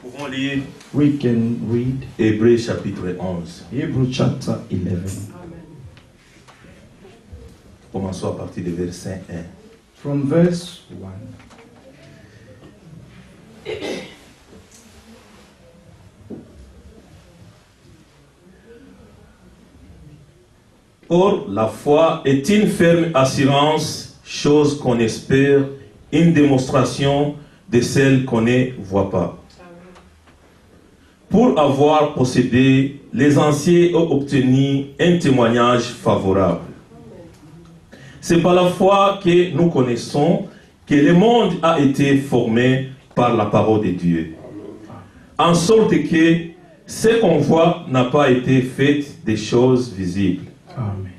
pouvons lire We can read Hébreux chapitre 11. Hebrew chapter 11. Commençons à partir du verset 1. From verse 1. Or, la foi est une ferme assurance, chose qu'on espère, une démonstration de celle qu'on ne voit pas. Pour avoir possédé, les anciens ont obtenu un témoignage favorable. C'est par la foi que nous connaissons que le monde a été formé par la parole de Dieu. En sorte que ce qu'on voit n'a pas été fait des choses visibles. Amen.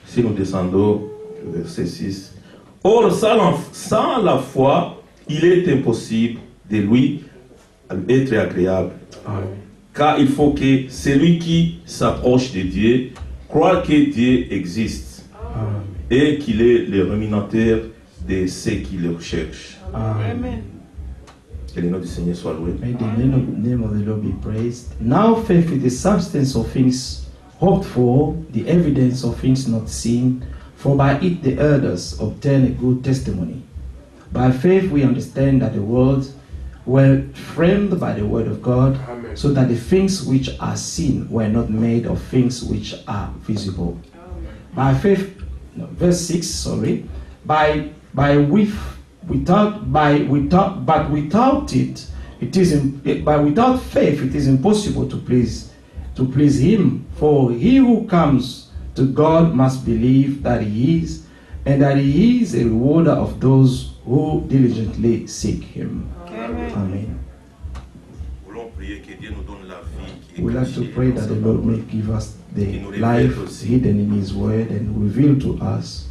Si nous descendons au verset 6. Or, sans la foi, il est impossible de lui être agréable. Amen. Car il faut que celui qui s'approche de Dieu croit que Dieu existe Amen. et qu'il est le rémunérateur de ceux qui le recherchent. Amen. Que le nom du Seigneur soit loué. May the name of the Lord be praised. Now faith is the substance of things hoped for, the evidence of things not seen, for by it the elders obtain a good testimony. By faith we understand that the worlds were framed by the word of God, Amen. so that the things which are seen were not made of things which are visible. By faith, no, verse 6, sorry, but without faith it is impossible to please him. For he who comes to God must believe that he is, and that he is a rewarder of those who diligently seek him. Amen. Voulons prier que Dieu nous donne la vie qui est We like to cachée pray dans that sa the Lord parole. may give us the life hidden in his word and reveal to us.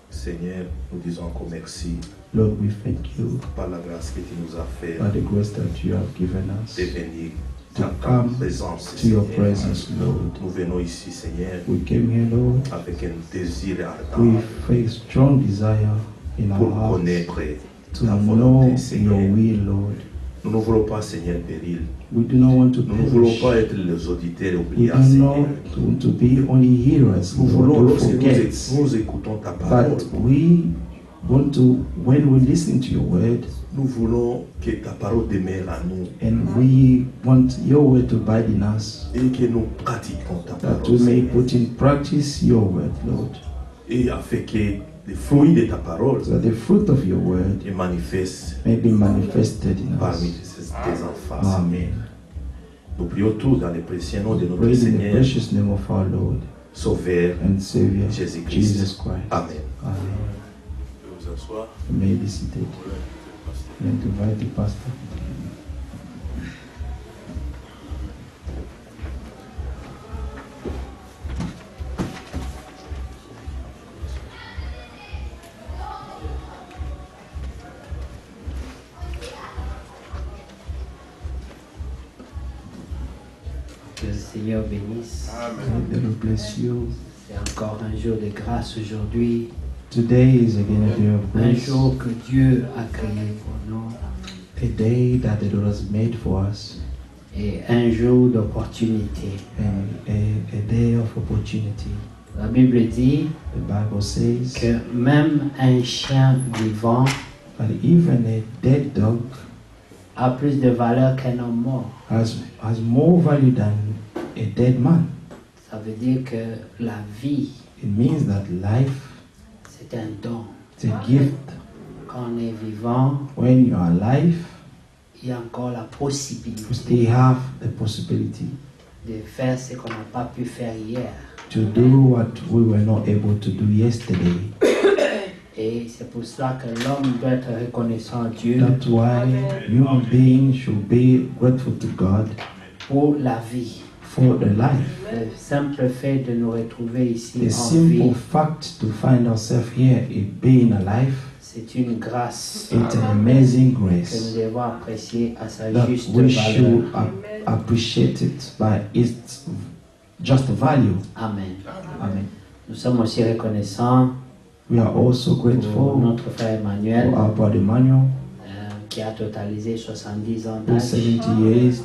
Seigneur, nous disons encore merci Lord, we thank you par la grâce que tu nous as fait for the grace that you have given us de venir to dans ta come présence, to your Seigneur. presence, Lord. Nous venons ici, Seigneur, We came here, Lord, avec un désir ardent with a strong desire in our pour hearts connaître to ta know volonté, your Seigneur. will, Lord. Nous ne voulons pas, Seigneur, périr. We do not want to Nous ne voulons perish. pas être les auditeurs We oubliés, do Seigneur. not want to be only hearers, Nous Lord, voulons, who lorsque forget. nous écoutons ta parole, But we want to, when we listen to your word, nous voulons que ta parole demeure en nous and we want your word to abide in us, et que nous pratiquions ta that parole, we may Seigneur. put in practice your word, Lord, Et afin que les fruits de ta parole so that the fruit of your word se manifestent may be manifested in parmi us. tes enfants, Seigneur. Amen. Nous prions tout dans le précieux nom de notre Praise in the Seigneur, precious name of our Lord Sauveur, and Savior, Jésus-Christ. Jesus Christ. Amen. Amen. Vous asseoir. You may be seated and invite the pastor. Que le Seigneur bénisse. May the Lord bless you. C'est encore un jour de grâce aujourd'hui. Today is again a day of Un grace, jour que Dieu a créé pour nous. a day that the Lord has made for us, Et un jour d'opportunité. and a day of opportunity. La Bible dit The Bible says que même un chien vivant that even a dead dog a plus de valeur qu'un homme mort. has more value than a dead man. Ça veut dire que la vie, It means that life c'est un don. is a gift. Quand on est vivant, When you are alive, il y a encore la you possibilité still have the possibility de faire ce qu'on n'a pas pu faire hier. to do what we were not able to do yesterday. Et c'est pour cela que l'homme doit être reconnaissant à Dieu That's why human beings should be grateful to God pour la vie. for the life. Le simple fait de nous retrouver ici The en simple vie, fact to find ourselves here in being alive, c'est une grâce it's an amazing que nous grace devons apprécier à sa that juste we valeur. should appreciate it by its just value. Amen. Amen. Nous sommes aussi reconnaissants We are also pour grateful notre frère Emmanuel for our brother Emmanuel qui a totalisé 70 ans who is d'âge. 70 years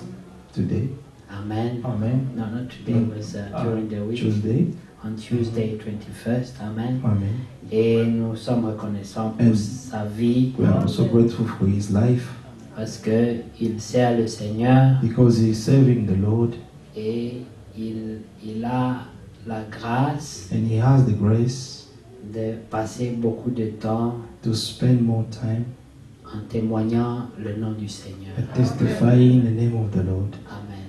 today. Amen. Amen. No, not today, it was during the week. Tuesday. On Tuesday 21st. Amen. Amen. Et nous sommes reconnaissants And pour sa vie we are also grateful for his life parce qu'il sert le Seigneur because he is serving the Lord et il a la grâce and he has the grace de passer beaucoup de temps to spend more time en témoignant le nom du Seigneur. testifying the name of the Lord. Amen.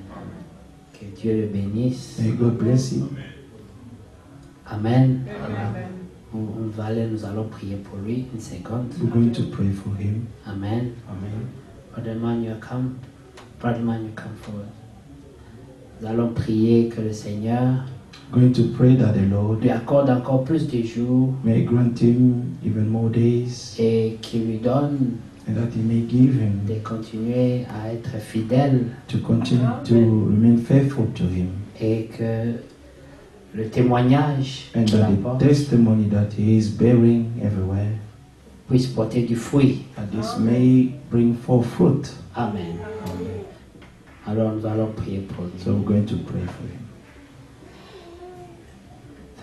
Que Dieu le bénisse. May God bless you. Amen. On va aller, nous allons prier pour lui une seconde. We're going to pray for him. Amen. Amen. Brother Man, you come. Brother Man, you come forward. Nous allons prier que le Seigneur Going to pray that the Lord lui accorde encore plus de jours may grant him even more days et qu'il lui donne and that he may give him de continuer à être fidèle to continue to remain faithful to him et que le témoignage and qu'il that the apporte testimony that he is bearing everywhere, puisse porter du fruit. that this may bring forth fruit. Amen. Alors nous allons prier pour lui. So we're going to pray for him.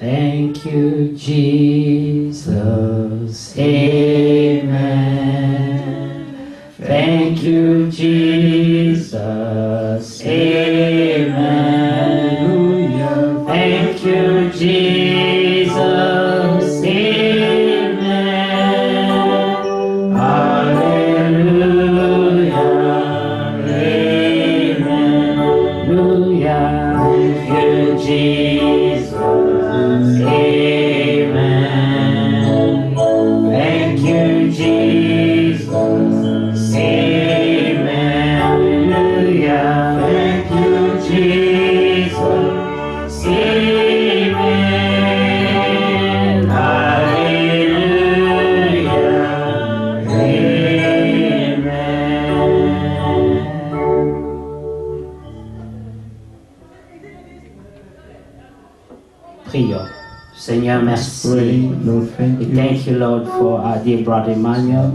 Thank you, Jesus. Amen. Thank you, Jesus. Amen. Thank you, Jesus. Amen. Hallelujah. Amen. Hallelujah. Thank you, Jesus. Amen. Thank you, Jesus. Amen. Hallelujah. Thank you, Jesus. Amen. Hallelujah. Amen. Prions. Seigneur, merci. Pray, Lord, thank We you. thank you, Lord, for our dear brother Emmanuel.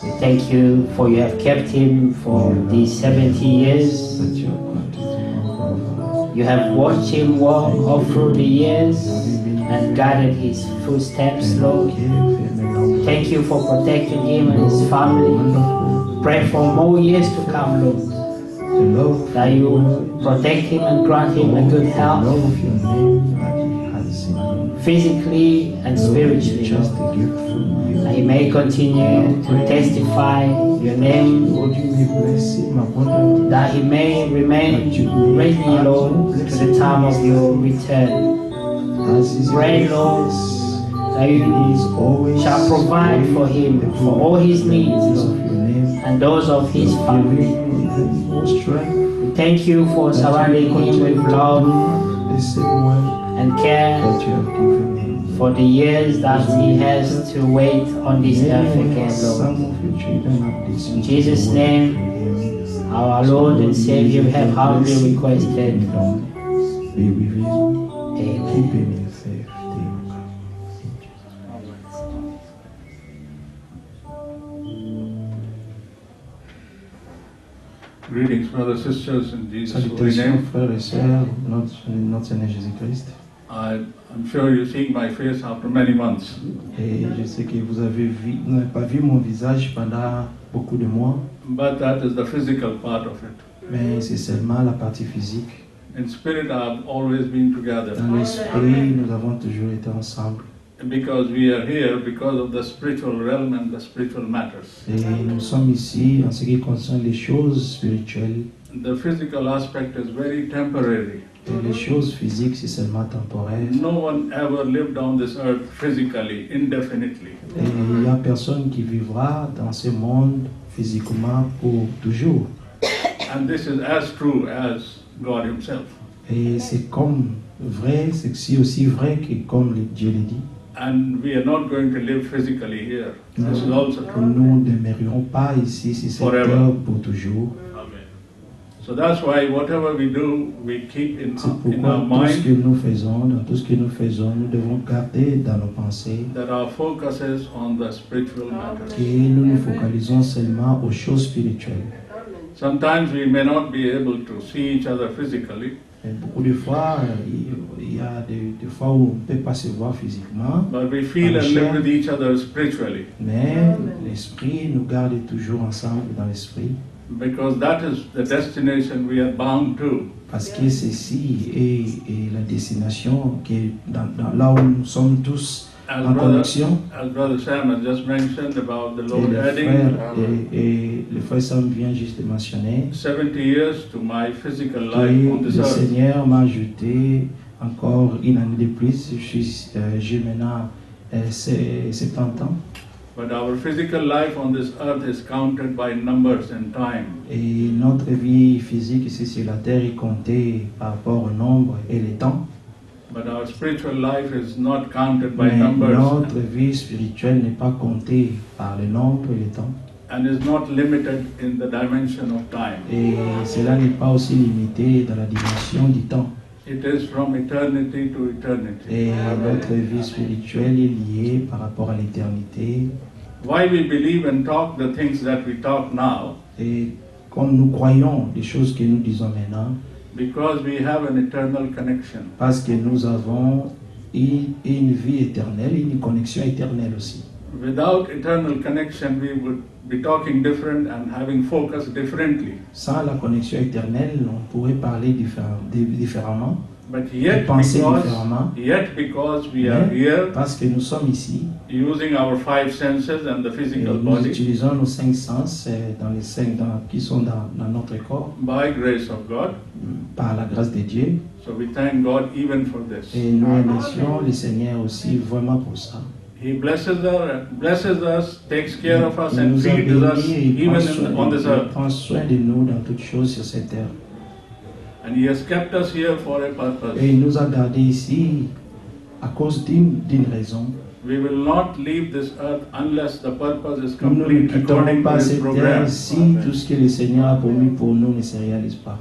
We thank you for you have kept him for these 70 years. That you are going to do more. You have watched him walk all through the years and guided his footsteps, Lord. Thank you for protecting him and his family. Pray for more years to come, Lord, that you will protect him and grant him a good health, physically and spiritually, Lord. That he may continue to testify your name, that he may remain ready, Lord, to the time of your return. Pray, Lord, that you shall provide for him for all his needs, Lord, and those of his family. We thank you for surrounding him with love and care for the years that he has to wait on this earth again, Lord. In Jesus' name, our Lord and Savior, we have humbly requested. Be with him. Keep Amen. him in faith. Greetings, brothers and sisters, in Jesus' holy Salutations, name. frères et sœurs, notre Seigneur Jésus-Christ. I'm sure you've seen my face after many months. Et je sais que vous n'avez pas vu mon visage pendant beaucoup de mois, But that is the physical part of it. mais c'est seulement la partie physique. In spirit, I've always been together. Dans l'esprit, nous avons toujours été ensemble. Because we are here because of the spiritual realm and the spiritual matters. Et nous sommes ici en ce qui concerne les choses spirituelles. The physical aspect is very temporary. Et les choses physiques, c'est seulement temporaire. No one ever lived on this earth physically, indefinitely. Et il n'y a personne qui vivra dans ce monde physiquement pour toujours. And this is as true as God Himself. Et c'est comme vrai, c'est aussi vrai que comme Dieu le dit. And we are not going to live physically here. This is also true. Nous ne demeurerons pas ici sur cette Forever. terre pour toujours. So that's why whatever we do, we keep in C'est our pourquoi tout ce que mind nous faisons, dans tout ce que nous faisons, nous devons garder dans nos pensées that our focus is on the spiritual matters. que nous nous focalisons seulement aux choses spirituelles. Sometimes we may not be able to see each other physically, Et beaucoup de fois, il y a des fois où on ne peut pas se voir physiquement, but we feel and live with each other spiritually, mais l'esprit nous garde toujours ensemble dans l'esprit, because that is the destination we are bound to. parce que ceci est la destination qui est là où nous sommes tous As en connexion. Brother Sam has just mentioned about the Et Lord le adding frère, et le frère Sam vient juste de mentionner 70 years to my physical life on que this le earth. Seigneur m'a ajouté encore une année de plus. J'ai maintenant 70 ans. But our physical life on this earth is counted by numbers and time. Et notre vie physique ici sur la terre est comptée par rapport au nombre et le temps. But our spiritual life is not counted by Mais numbers notre vie spirituelle n'est pas comptée par le nombre et le temps. and is not limited in the dimension of time. Et cela n'est pas aussi limité dans la dimension du temps. It is from eternity to eternity. Et notre vie spirituelle est liée par rapport à l'éternité. Why we believe and talk the things that we talk now? Et comme nous croyons les choses que nous disons maintenant, Because we have an eternal connection. parce que nous avons une vie éternelle, une connexion éternelle aussi. Without eternal connection, we would be talking different and having focus differently. Sans la connexion éternelle, on pourrait parler différemment, But yet penser différemment. because we are Mais here parce que nous sommes ici, using our five senses and the et physical nous body, utilisons nos 5 sens dans les 5 qui sont dans notre corps, by grace of God. par la grâce de Dieu. So we thank God even for this. Et nous remercions le Seigneur aussi vraiment pour ça. He blesses us, takes care of us, Il and nous a feeds us bénis et il even prend soin, on this earth. prend soin de nous dans toutes choses sur cette terre. And He has kept us here for a purpose. Et il nous a gardés ici à cause d'une raison. We will not leave this earth unless the purpose is Nous ne complete quitterons according to pas His cette program. terre si tout ce que le Seigneur a promis pour nous ne se réalise pas.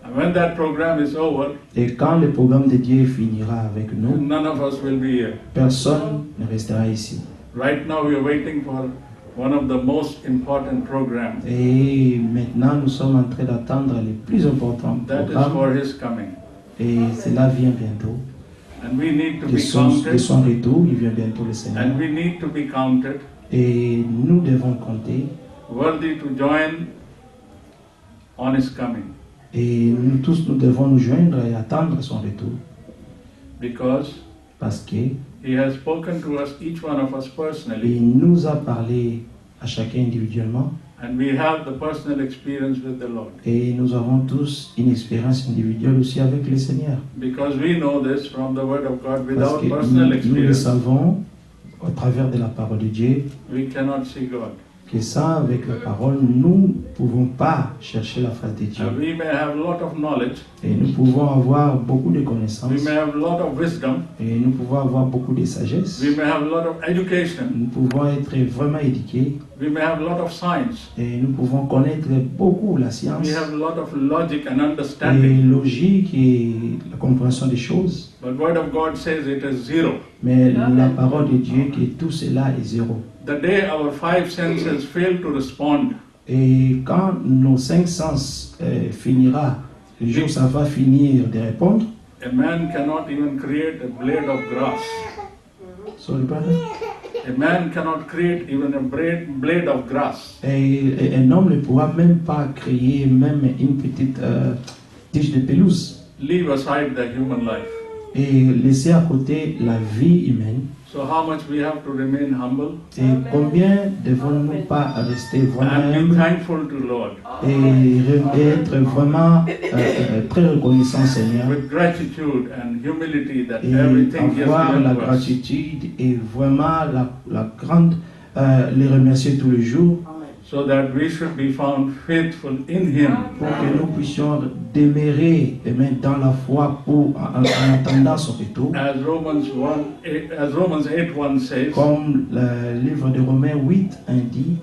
And when that program is over, Et quand le programme de Dieu finira avec nous, none of us will be here. personne ne restera ici. Right now, we are waiting for one of the most important programs. Et maintenant, nous sommes en train d'attendre les plus importants That is programmes. for His coming. Et cela vient bientôt. And we need to De be son counted. retour, il vient bientôt le Seigneur. And we need to be counted Et nous devons compter. worthy to join on His coming. Et nous tous, nous devons nous joindre et attendre son retour. Because Parce que He has spoken to us, each one of us personally, il nous a parlé à chacun individuellement. and we have the personal experience with the Lord. Et nous avons tous une expérience individuelle aussi avec le Seigneur. Because we know this from the Word of God. Parce Without que personal nous le experience, savons au travers de la parole de Dieu, we cannot see God. que ça, avec la parole, nous ne pouvons pas chercher la face de Dieu. We may have a lot of knowledge, Et nous pouvons avoir beaucoup de we connaissances. may have a lot of wisdom, Et nous pouvons avoir beaucoup de sagesse. we may have a lot of education, Nous pouvons être vraiment éduqués. we may have a lot of science, Et nous pouvons connaître beaucoup la science. we have a lot of logic and Et understanding. logique et la compréhension des choses. But Word of God says it is zero. Mais la parole de Dieu, que tout cela est zéro. The day our five senses fail to respond, Et quand nos 5 sens finira, le jour où ça va finir de répondre, a man cannot even create a blade of grass. sorry, brother. A man cannot create even a blade of grass. Et un homme ne pourra même pas créer même une petite tige de pelouse Leave aside the human life. et laisser à côté la vie humaine. So how much we have to remain humble Et combien devons-nous pas rester vraiment and be humbles thankful to Lord et être vraiment très reconnaissant Seigneur with gratitude and humility that et everything He has avoir given la to us. gratitude et vraiment la grande les remercier tous les jours So that we should be found faithful in Him. pour que nous puissions demeurer dans la foi en attendant son retour. As Romans 8:1 says, Comme le livre de Romains 8 dit,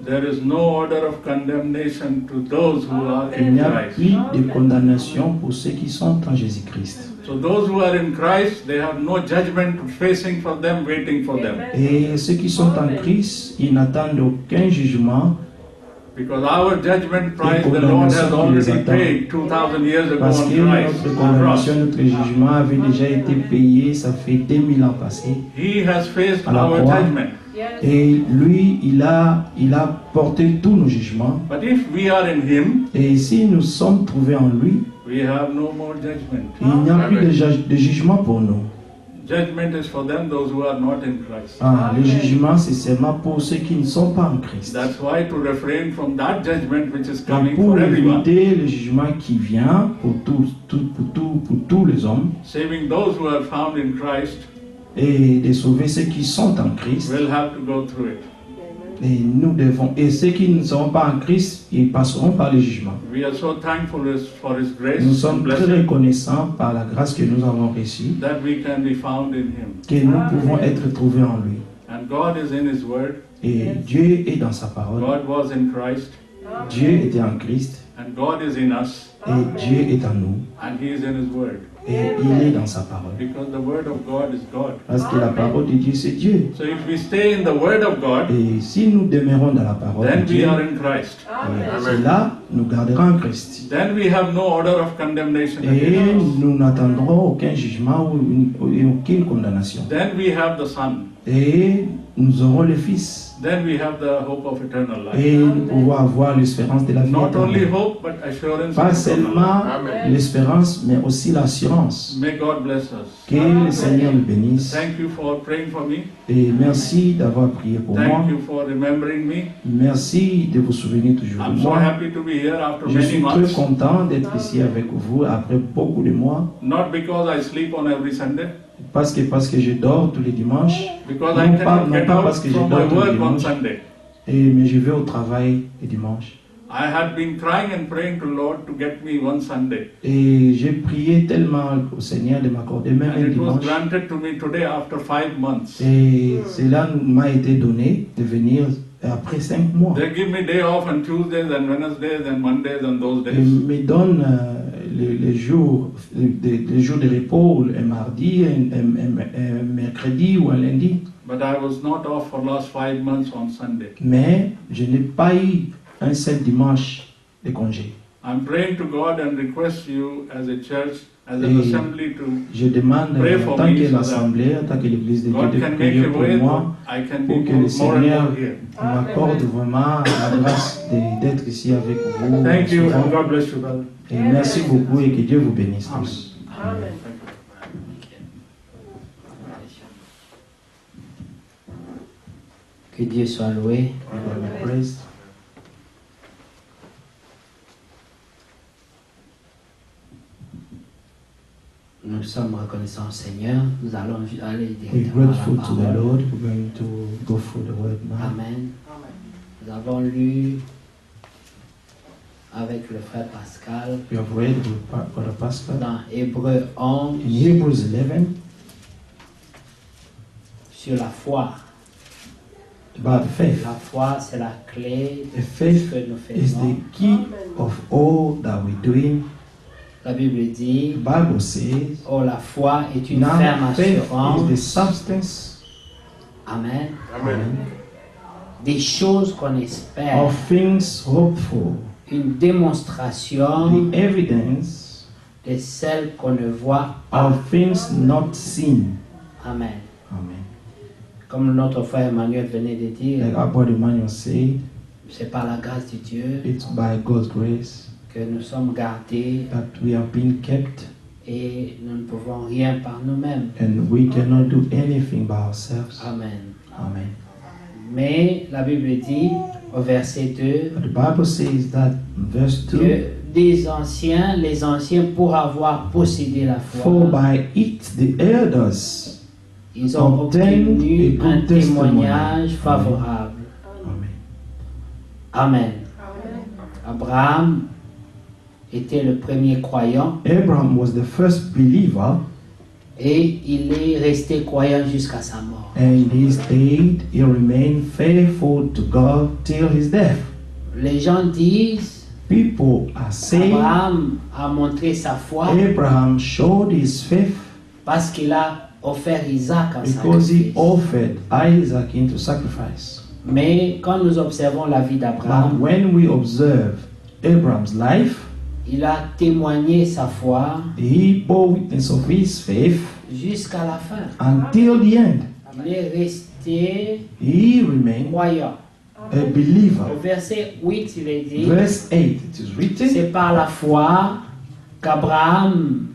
There is no order of condemnation to those who are Il in n'y a Christ. plus de condamnation pour ceux qui sont en Jésus-Christ. So those who are in Christ, they have no judgment facing for them, waiting for them. Et ceux qui sont en Christ, ils n'attendent aucun jugement Because our judgment price, the Lord has already paid 2,000 years ago parce on que Christ. notre On cross. condamnation, notre jugement avait déjà été payé, ça fait 2000 ans passés. He has faced À la our croix. judgment. Et lui, il a porté tous nos jugements. But if we are in Him, Et si nous sommes trouvés en lui, we have no more judgment. il n'y a plus de jugement pour nous. Judgment is for them, those who are not in Christ. Le jugement, c'est seulement pour ceux qui ne sont pas en Christ. That's why to refrain from that judgment which is Donc, coming pour for everyone, éviter le jugement qui vient pour tous les hommes, saving those who are found in Christ, et de sauver ceux qui sont en Christ, will have to go through it. et ceux qui ne sont pas en Christ, ils passeront par le jugement. We are so thankful for His grace Nous and sommes très blessing reconnaissants par la grâce que nous avons reçue, that we can be found in Him. que nous pouvons être trouvés en lui. And God is in His Word. Et Dieu est dans sa parole. God was in Christ. Dieu était en Christ, And God is in us. et Dieu est en nous, And He is in His Word. et il est dans sa parole. Because the Word of God is God. Parce que la parole de Dieu, c'est Dieu. So if we stay in the Word of God, Et si nous demeurons dans la parole de then we Dieu, are in Christ. et là, nous garderons en Christ. Then we have no order of condemnation Et against us. nous n'attendrons aucun jugement ou aucune condamnation. Then we have the Son. Et nous aurons le Fils. Then we have the hope of eternal Et life. nous pouvons avoir l'espérance de la vie Not only éternelle. hope, but assurance Pas of eternal seulement life. l'espérance, mais aussi l'assurance. May God bless us. Que le Seigneur nous bénisse. Thank you for praying for me. Et merci d'avoir prié pour moi. Thank you for remembering me. Merci de vous souvenir toujours de I'm so moi. happy to be here after Je many suis très months. content d'être ici avec vous après beaucoup de mois. Not because I sleep on every Sunday, Parce que je dors tous les dimanches. because Non I pas- cannot non get pas out parce que je from dors my tous les work on dimanches. Sunday. Mais je vais au travail les dimanches. I had been crying and praying to Lord to get me one Sunday. Et j'ai prié tellement au Seigneur de m'accorder même And un it was dimanche. granted to me today after 5 months. Et cela m'a été donné de venir après 5 mois. They give me day off on Tuesdays and Wednesdays and Mondays and those Ils days. me donnent les jours de repos, un mardi, un mercredi ou un lundi. But I was not off for last 5 months on Sunday. Mais je n'ai pas eu un seul dimanche de congé. I'm praying to God and request you as a church, as an Et assembly to Je demande Pray en for tant me que so that l'Assemblée, en tant que l'Église de Dieu, God de can make prier a pour way moi, that I can be pour que le more and Seigneur more here. m'accorde vraiment la grâce d'être ici avec vous. Thank you souvent. and God bless you, brother. Et merci beaucoup et que Dieu vous bénisse Amen. tous. Que Dieu soit loué. God be praised. Nous sommes reconnaissants au Seigneur. Nous allons aller We're directement à grateful la to the parole. Lord. We're going to go through the word now. Amen. Nous avons lu avec le frère Pascal We have read with Brother Pascal dans Hébreux 11 in Hebrews 11 sur la foi. about faith. La foi, c'est la clé The de ce faith que nous is faisons. the key of all that we're doing. La Bible The dit, Bible says, oh, la foi est une ferme now faith is the assurance. substance Amen. Amen. Des choses qu'on espère. of things hoped for, Une démonstration the evidence de celles qu'on ne voit pas. of things not seen. Amen. Amen. Comme notre frère Emmanuel venait de dire, Like our brother Emmanuel said, c'est par la grâce de Dieu it's by God's grace que nous sommes gardés that we have been kept, et nous ne pouvons rien par nous-mêmes. and we cannot do anything by ourselves. Amen. Amen. Mais la Bible dit au verset 2 But the Bible says that in verse 2, que les anciens pour avoir possédé la for foi, by it the elders, ils ont obtained obtenu a un good testimony. témoignage favorable. Amen. Amen. Abraham était le premier croyant Abraham was the first believer, Et il est resté croyant jusqu'à sa mort. And he stayed, he remained faithful to God till his death. Les gens disent, People are saying Abraham a montré sa foi Abraham showed his faith parce qu'il a offert Isaac en because he sacrifice. offered Isaac into sacrifice. Mais quand nous observons la vie But d'Abraham, when we observe Abraham's life, il a témoigné sa foi he bore witness of his faith jusqu'à la fin. until the end. Il est resté He remained croyant. a believer. Au verset 8, il est dit, Verse 8, it is written, c'est par la foi qu'Abraham,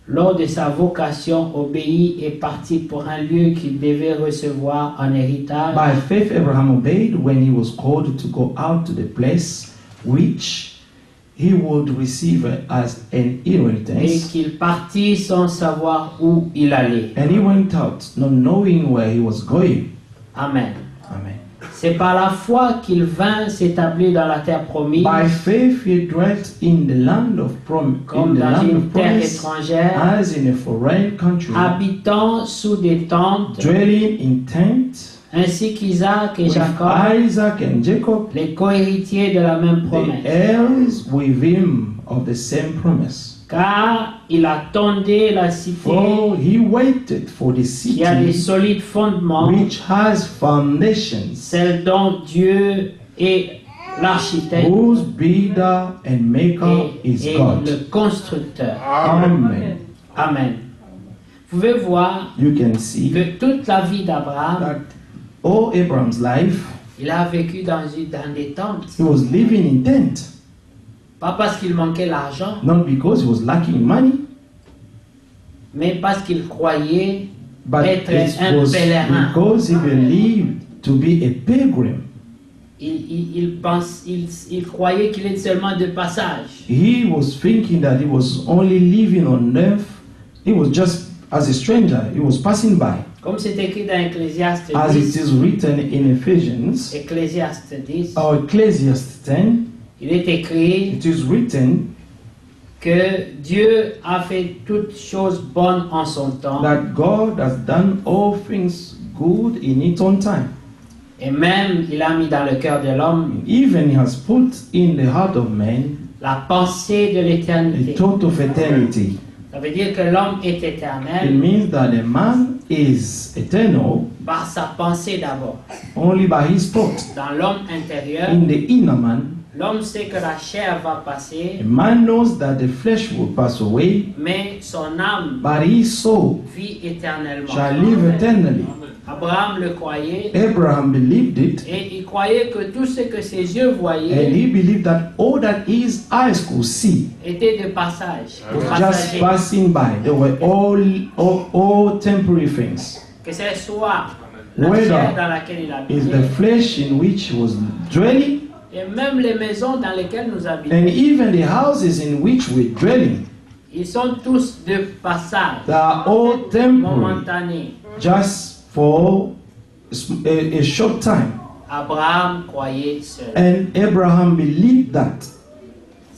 lors de sa vocation, obéit et partit pour un lieu qu'il devait recevoir en héritage. by faith Abraham obeyed when he was called to go out to the place which he would receive as an Et inheritance. qu'il partit sans savoir où il allait. And he went out, not knowing where he was going. Amen. Amen. C'est par la foi qu'il vint s'établir dans la terre promise, By faith he dwelt in the land of comme dans une terre étrangère, as in a foreign country, habitant sous des tentes, dwelling in tents ainsi qu'Isaac et with Jacob, Isaac and Jacob, les cohéritiers de la même the promesse. heirs with him of the same promise. Car il attendait la cité For he waited for the qui a des city solides fondements, which has foundations, celle dont Dieu est l'architecte whose builder and maker is et God. le constructeur. Amen. Amen. Vous pouvez voir You can see que toute la vie d'Abraham, that all Abraham's life, il a vécu dans des tentes. he was living in tent, Pas parce qu'il manquait l'argent, not because he was lacking money, mais parce qu'il croyait but être it un was pèlerin. because he believed to be a pilgrim. Il croyait qu'il était seulement de passage. He was thinking that he was only living on earth. He was just as a stranger. He was passing by. Comme c'est écrit dans Ecclésiaste As it 10, is written in Ephesians Ecclésiaste 10, or Ecclesiastes 10, il est écrit it is written que Dieu a fait toutes choses bonnes en son temps, that God has done all things good in its own time. et même il a mis dans le cœur de l'homme Even he has put in the heart of man la pensée de a l'éternité. thought of eternity. Ça veut dire que l'homme est It éternel means that a man is eternal par sa pensée d'abord. only by his thought. Dans l'homme intérieur, In the inner man, l'homme sait que la chair va passer, a man knows that the flesh will pass away, mais son âme but his soul vit éternellement. shall live eternally. Abraham le croyait Abraham believed it, et il croyait que tout ce que ses yeux and voyaient he believed that all that his eyes could see était de passage, was just passager. passing by. They were all temporary things. Que ce soit la Whether chair dans laquelle il Is the habitait flesh in which he was dwelling, et même les maisons dans lesquelles nous habitons. and even the houses in which we're dwelling, Ils sont tous de passage, they are all temporary, momentanés. just for a short time. Abraham croyait seul. And Abraham believed that.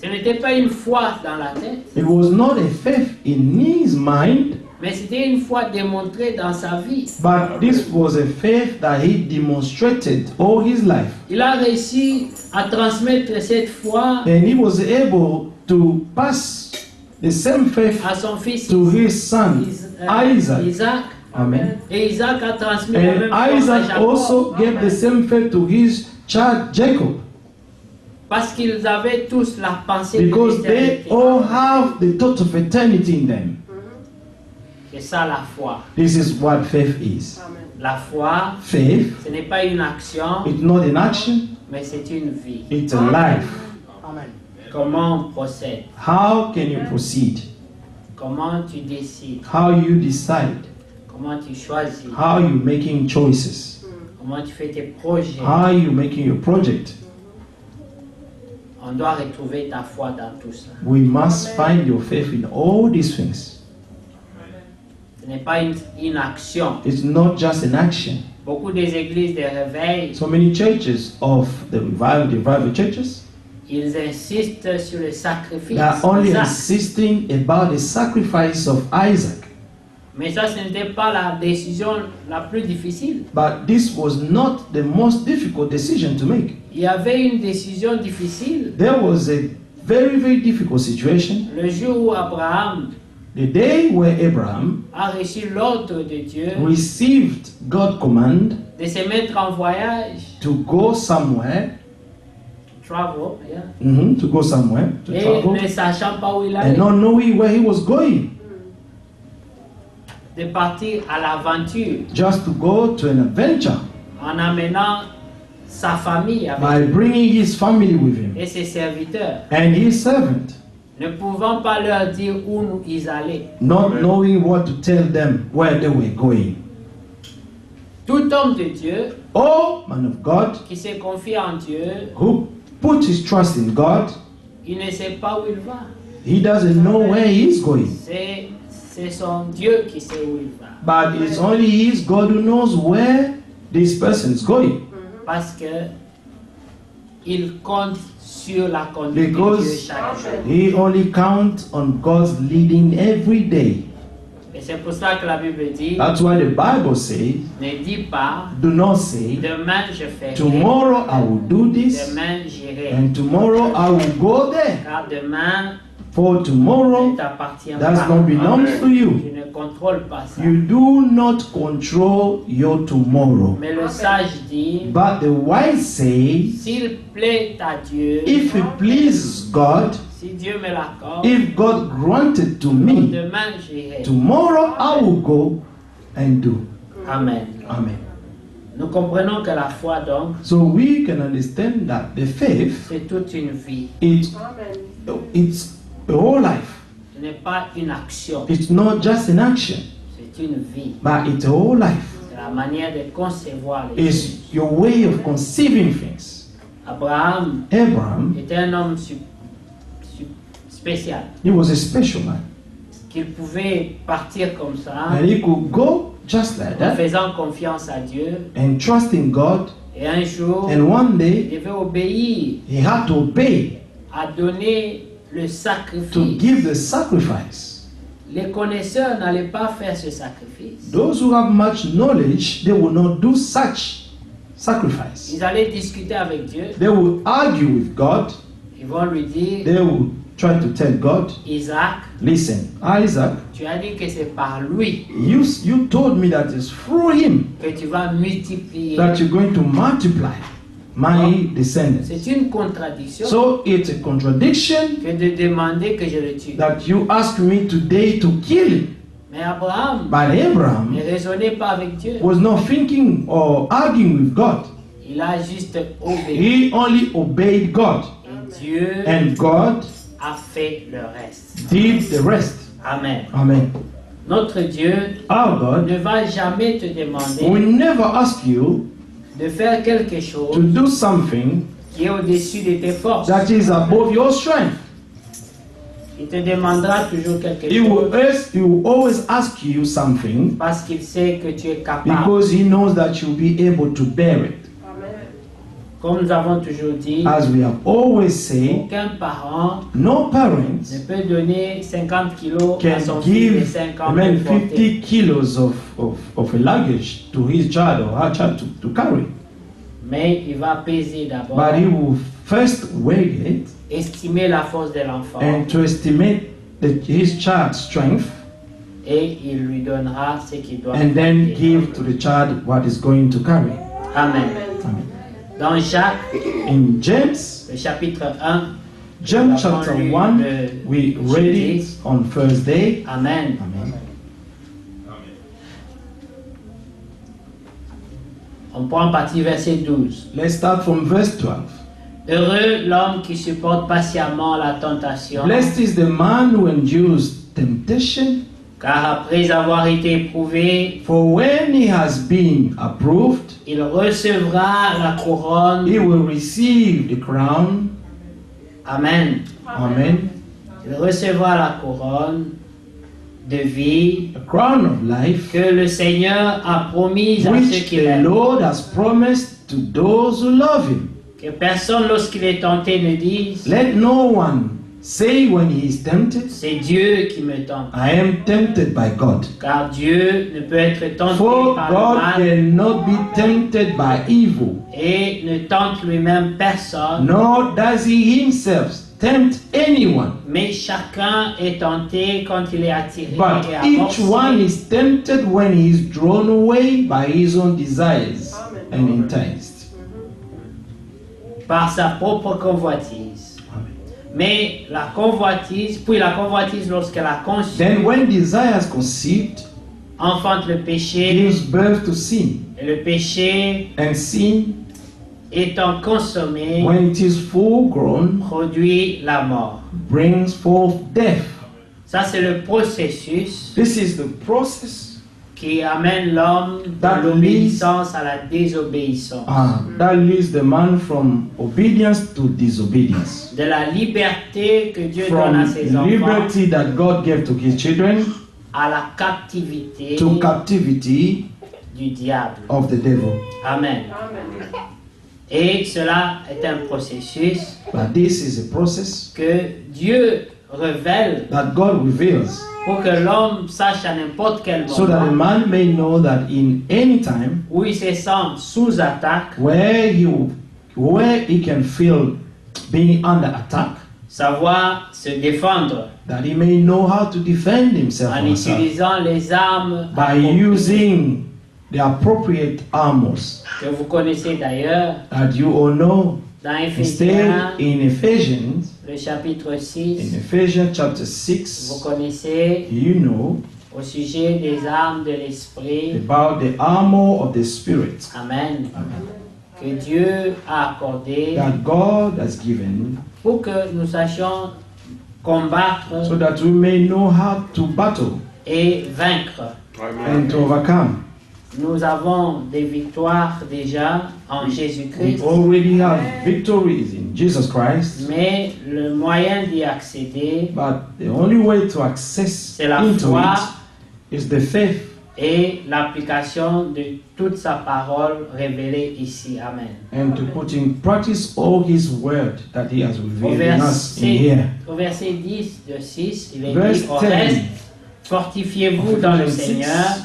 Ce n'était pas une foi dans la tête, It was not a faith in his mind, mais c'était une foi démontrée dans sa vie. but this was a faith that he demonstrated all his life. Il a réussi à transmettre cette foi And he was able to pass the same faith à son fils to his son, Isaac. Isaac. Amen. Et Isaac a transmis la même And foi à Isaac Jacob, also gave the same faith to his child Jacob, parce qu'ils avaient tous la pensée de because they l'éternité. all have the thought of eternity in them. C'est ça la foi. This is what faith is. La foi, Faith, ce n'est pas une action, it's not an action, mais c'est une vie. it's a life. Comment on procède? How can you proceed? Comment tu décides? How you decide? Comment tu choisis? How you making choices? Comment tu fais tes projets? How you making your project? On doit retrouver ta foi dans tout ça. We must find your faith in all these things. Ce n'est pas une action. It's not just an action. Beaucoup des églises de réveil, So many churches of the revival churches, ils insistent sur le sacrifice. they are only d'Isaac. insisting about the sacrifice of Isaac. Mais ça, ce n'était pas la décision la plus difficile. But this was not the most difficult decision to make. Il y avait une décision difficile There was a very, very difficult situation. le jour où Abraham The day where Abraham a reçu l'ordre de Dieu received God's command de se mettre en voyage, to go somewhere, travel, yeah, to go somewhere, to et travel, ne sachant pas où il and allait, not knowing where he was going, de partir à l'aventure just to go to an adventure en amenant sa famille avec by lui bringing his family with him et ses serviteurs, and his servant, ne pouvant pas leur dire où ils allaient. not knowing what to tell them where they were going. Tout homme de Dieu Oh, man of God, qui se confie en Dieu, who put his trust in God, il ne sait pas où il va. he doesn't know where he is going. C'est son Dieu qui sait où il va. But it's only his God who knows where this person is going. Parce que il compte sur la conduite de Dieu Because chaque jour. he only counts on God's leading every day. Et c'est pour ça que la Bible dit, That's why the Bible says, ne dis pas, do not say, demain je ferai, tomorrow I will do this, demain j'irai. and tomorrow I will go there. Car demain For ne tomorrow t'appartient does pas. not belong to you. Tu ne contrôles pas ça. You do not control your tomorrow. Mais le sage dit, But the wise say, s'il plaît à Dieu, if it pleases God, si Dieu me l'accorde, if God granted to me, demain j'irai. tomorrow I will go and do. Amen. Amen. Nous comprenons que la foi, donc, So we can understand that the faith, c'est toute une vie. it's a whole life. Ce n'est pas une action, It's not just an action, c'est une vie. but it's a whole life. C'est la manière de concevoir les choses. It's your way of conceiving things. Abraham Abraham, était un homme spécial, he was a special man. qu'il pouvait partir comme ça, And he could go just like en that faisant confiance à Dieu. and trusting God. Et un jour, And one il day, devait obéir, he had to obey à donner le to sacrifice. give the sacrifice. Les connaisseurs n'allaient pas faire ce sacrifice. Those who have much knowledge, they will not do such sacrifice. Ils allaient discuter avec Dieu. They will argue with God. Ils vont lui dire, They will try to tell God, Isaac, listen, Isaac, tu as dit que c'est par lui you told me that it's through him que tu vas multiplier. that you're going to multiply my descendants. C'est une contradiction So it's a contradiction que de demander que je le tue. that you ask me today to kill him. Mais Abraham But Abraham ne raisonnait pas avec Dieu. was not thinking or arguing with God. Il a juste obéi. He only obeyed God. Et Dieu And God a fait le reste. did the rest. Amen. Amen. Notre Dieu Our God ne va jamais te demander will never ask you de faire quelque to chose do something qui est au-dessus de tes forces. that is above your strength. Il te demandera toujours quelque He will, chose he will always ask you something parce qu'il sait que tu es capable. because he knows that you'll be able to bear it. Comme nous avons toujours dit, As we have always said, aucun parent no ne parents peut donner 50 kilos à can son fils de give 5 ans even pour porter. 50 kilos of a luggage to his child or her child to carry. Mais il va peser d'abord, But he will first weigh it estimer la force de l'enfant and to estimate his child's strength et il lui donnera ce qu'il doit and then porter. give to the child what he's going to carry. Amen. Amen. Dans Jacques, In James, le chapitre 1, John nous chapter avons lu 1, le we read it jeudi. on Thursday. Amen. Amen. On prend partie verset 12. Let's start from verse 12. Heureux l'homme qui supporte patiemment la tentation, Blessed is the man who endures temptation, car après avoir été éprouvé, for when he has been approved, il recevra la couronne. he will receive the crown. Amen. Amen. Il recevra la couronne de vie The crown of life, que le Seigneur a promise à ceux which qui the l'aiment. Lord has promised to those who love him. Que personne, lorsqu'il est tenté, ne dise Let no one say when he is tempted, c'est Dieu qui me tente. I am tempted by God. Car Dieu ne peut être tenté For par God le mal cannot be tempted by evil, et ne tente lui-même personne. nor does he himself tempt anyone. Mais chacun est tenté quand il est attiré But et each one amorcé is tempted when he is drawn away by his own desires and enticed. par sa propre convoitise. Mais la convoitise, lorsqu'elle a conçu, Then when desire is conceived, enfante le péché, gives birth to sin. et le péché, And sin, étant consommé, when it is full grown, produit la mort. brings forth death. Ça, c'est le processus This is the process qui amène l'homme de That l'obéissance à la désobéissance. that leads the man from obedience to disobedience. De la liberté que Dieu donne à From ses enfants liberty that God gave to his children à la captivité to captivity du diable. of the devil. Amen. Et cela est un processus But this is a process que Dieu révèle that God reveals pour que l'homme sache à n'importe quel so that a moment man may know that in any time où il se sent sous attaque, where he can feel being under attack, savoir se défendre that he may know how to defend himself en himself utilisant les armes by appropriées, using the appropriate armors que vous connaissez d'ailleurs that you all know. dans Instead, Éphésiens, in Ephesians, le chapitre in 6, Ephesians chapter vous 6, connaissez you know au sujet des armes de l'esprit. about the armor of the Spirit Amen. Que Dieu a accordé that God has given pour que nous sachions combattre so that we may know how to battle et vaincre. and to overcome. Nous avons des victoires déjà en We Jésus-Christ, already have victories in Jesus Christ, mais le moyen d'y accéder, but the only way to access c'est la into foi it is the faith et l'application de toute sa parole révélée ici. Amen. and to put in practice all His word that He has Au revealed in us in here. verset 10 de 6, il est Verse dit, au 10 reste, fortifiez-vous of dans le Ephesians 6. Seigneur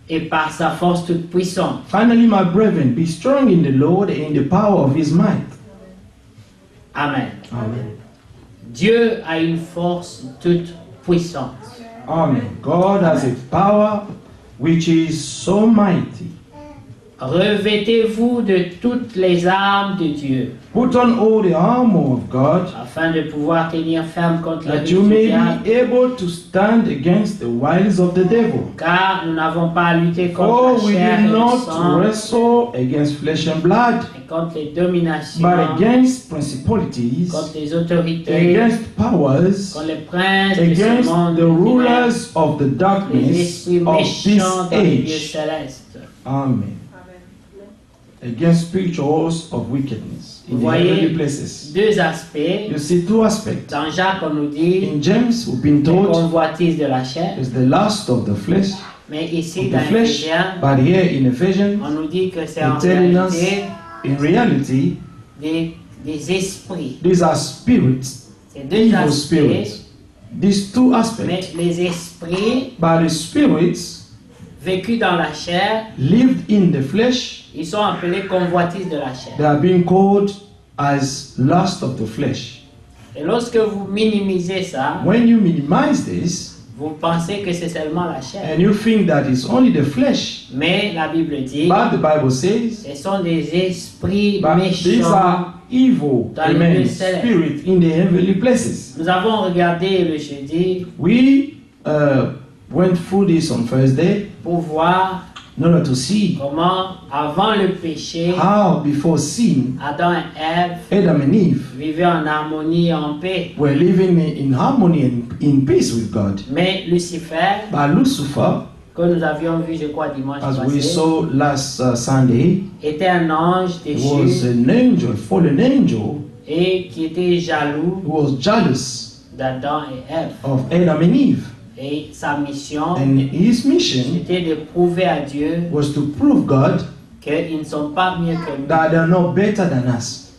et par sa force toute puissante. Finally, my brethren, be strong in the Lord and in the power of His might. Amen. Amen. Dieu a une force toute puissante. Amen. God has a power which is so mighty. Revêtez-vous de toutes les armes de Dieu, Put on all the armor of God, afin de pouvoir tenir ferme contre la that you lutte du may diable. be able to stand against the wiles of the devil. Car nous n'avons pas à lutter contre For la we chair et do le not sang, wrestle against flesh and blood, mais contre les dominations, but against principalities, contre les autorités, against powers, contre les princes de ce against monde, the ténèbres, rulers of the les darkness esprits of this méchants dans les lieux age. célestes. Amen. Against spiritual hosts of wickedness in Vous the voyez heavenly places. deux aspects. You see two aspects. Dans Jacques, on nous dit In James, we've been les told convoitises de la chair, is the lust of the flesh, mais ici of dans the flesh, Éphésiens, but here in Ephesians, on nous dit que c'est en they're telling us, réalité in reality, des esprits. these are spirits, C'est deux evil aspects, spirits. These two mais aspects, les esprits but the spirits vécus dans la chair, lived in the flesh, ils sont appelés convoitises de la chair. they are being called as lust of the flesh. Et lorsque vous minimisez ça, When you minimize this, vous pensez que c'est seulement la chair. and you think that it's only the flesh, Mais la Bible dit, but the Bible says, ce sont des esprits but these méchants. are evil, Dans les amen, lieux célestes. spirit in the heavenly places. Nous avons regardé le jeudi We went through this on Thursday pour voir in order to see comment, avant le péché, how before sin, Adam et Ève Adam and Eve vivaient en harmonie et en paix. were living in harmony and in peace with God. Mais Lucifer, But Lucifer, que nous avions vu, je crois, dimanche as we passé, saw last Sunday, était un ange was déchu an angel, a fallen angel, et qui était jaloux who was jealous d'Adam et Ève. of Adam and Eve. Et sa mission And his mission était de prouver à Dieu was to prove God qu'ils ne sont pas mieux que nous. that they are not better than us.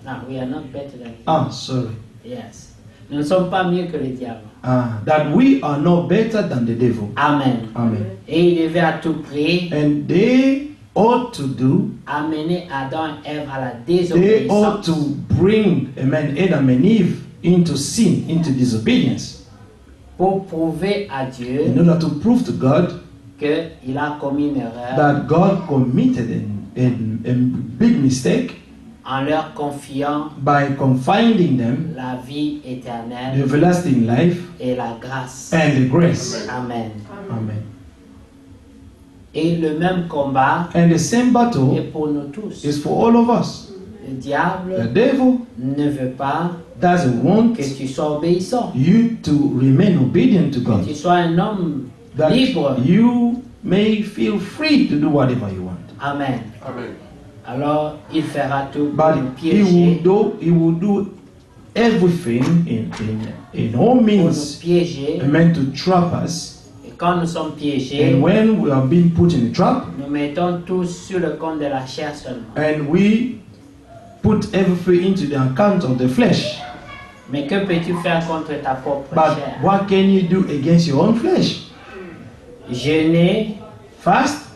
No, we are not better than him. Ah, sorry. Yes. Nous ne sommes pas mieux que le diable. That we are not better than the devil. Amen. Amen. Et il devait à tout prix And they ought to do, amener Adam et Ève à la they ought désobéissance. to bring Adam and Eve into sin, into disobedience, Pour prouver à in Dieu order to prove to God qu'il a commis une erreur that God committed a big mistake en leur confiant by confining them la vie the éternelle everlasting life et la grâce. and the grace. Amen. Amen. Et le même combat And the same est battle pour nous tous. is for all of us. Le The diable devil ne veut pas doesn't want que tu sois obéissant, you to remain obedient to que God, tu sois un homme that libre. you may feel free to do whatever you want. Amen. Amen. Alors il fera tout pour But nous he piéger, will do everything in all pour nous means piéger. meant to trap us. Et quand nous sommes piégés, And when we are being put in a trap, nous mettons tout sur le compte de la chair seulement. and we put everything into the account of the flesh. Mais que peux-tu faire contre ta propre But chair? what can you do against your own flesh? Jeûner, Fast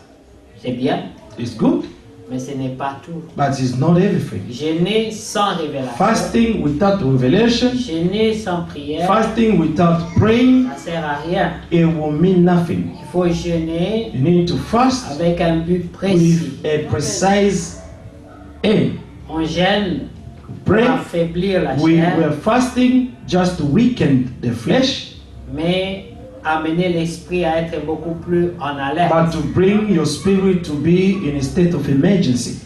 c'est bien, is good, mais ce n'est pas tout. but it's not everything. Jeûner sans révélation, Fasting without revelation, jeûner sans prière, fasting without praying, ça sert à rien. it will mean nothing. Il faut jeûner You need to fast avec un but précis. with a precise aim. On jeûne pour Pray. affaiblir la We chair, were fasting just to weaken the flesh, mais amener l'esprit à être beaucoup plus en alerte. but to bring your spirit to be in a state of emergency.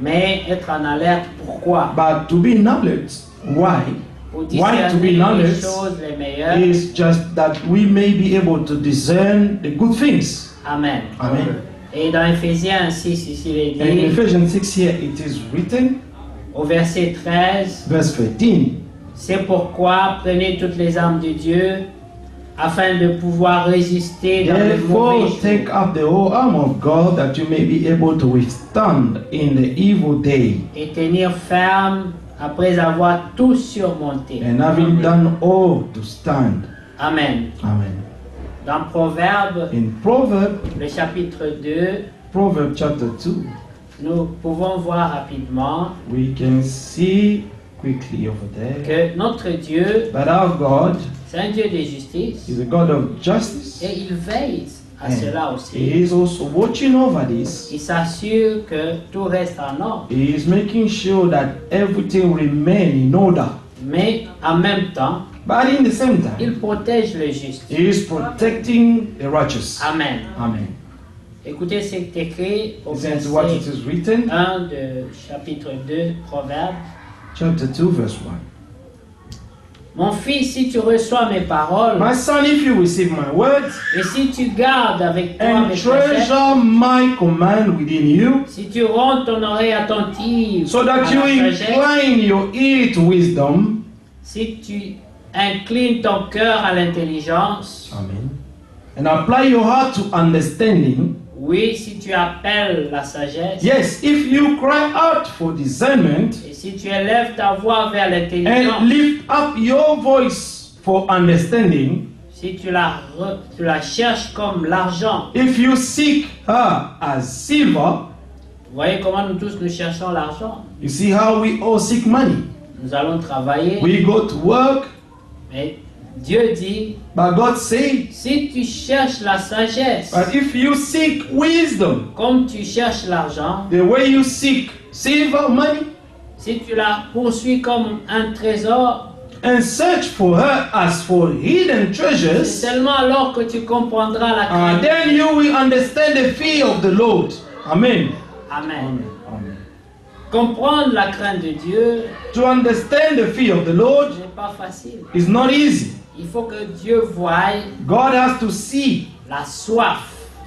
Mais être en alerte, pourquoi? But to be in alert, why? Pour Why to be in discerner les alert choses les meilleures. is just that we may be able to discern the good things. Amen. Amen. Et dans Éphésiens 6, ici il And in est dit, Ephesians 6 here it is written, au verset 13, verse 13, c'est pourquoi prenez toutes les armes de Dieu afin de pouvoir résister dans le mauvais therefore jour. take up the whole armor of God that you may be able to withstand in the evil day. Et tenir ferme après avoir tout surmonté. And having done all to stand. Amen. Amen. Dans Proverbe, In Proverbs le chapitre 2, chapter 2, nous pouvons voir rapidement we can see quickly over there que notre Dieu, that our God c'est un Dieu de justice is a God of justice. et il veille à And cela He aussi. is also watching over this. Il s'assure que tout reste en ordre, He is making sure that everything remains in order. mais en même temps, But in the same time, il protège le juste. He is protecting the righteous. Amen. Amen. Écoutez ce qui est écrit au Listen to what it verset is written, 1 de chapitre 2, Proverbe. chapter 2, verse 1. Mon fils, si tu reçois mes paroles My son, if you receive my words et si tu gardes avec toi and mes préceptes, treasure my command within you, si tu rends ton oreille attentive so that à you la sagesse, incline your ear to wisdom. si tu inclines ton cœur à l'intelligence, Amen. And apply your heart to understanding. oui, si tu appelles la sagesse, Yes, if you cry out for discernment et si tu élèves ta voix vers and l'intelligence, lift up your voice for understanding, si tu la cherches comme l'argent, if you seek her as silver, vous voyez comment nous tous nous cherchons l'argent. you see how we all seek money. Nous allons travailler, We go to work, mais Dieu dit, but God said, si tu cherches la sagesse, but if you seek wisdom, comme tu cherches l'argent, the way you seek silver, money, si tu la poursuis comme un trésor, and search for her as for hidden c'est treasures, seulement alors que tu comprendras la crainte. then you will understand the fear of the Lord. Amen. Amen. Amen. Comprendre la crainte de Dieu To understand the fear of the Lord n'est pas facile. is not easy. Il faut que Dieu voie God has to see la soif,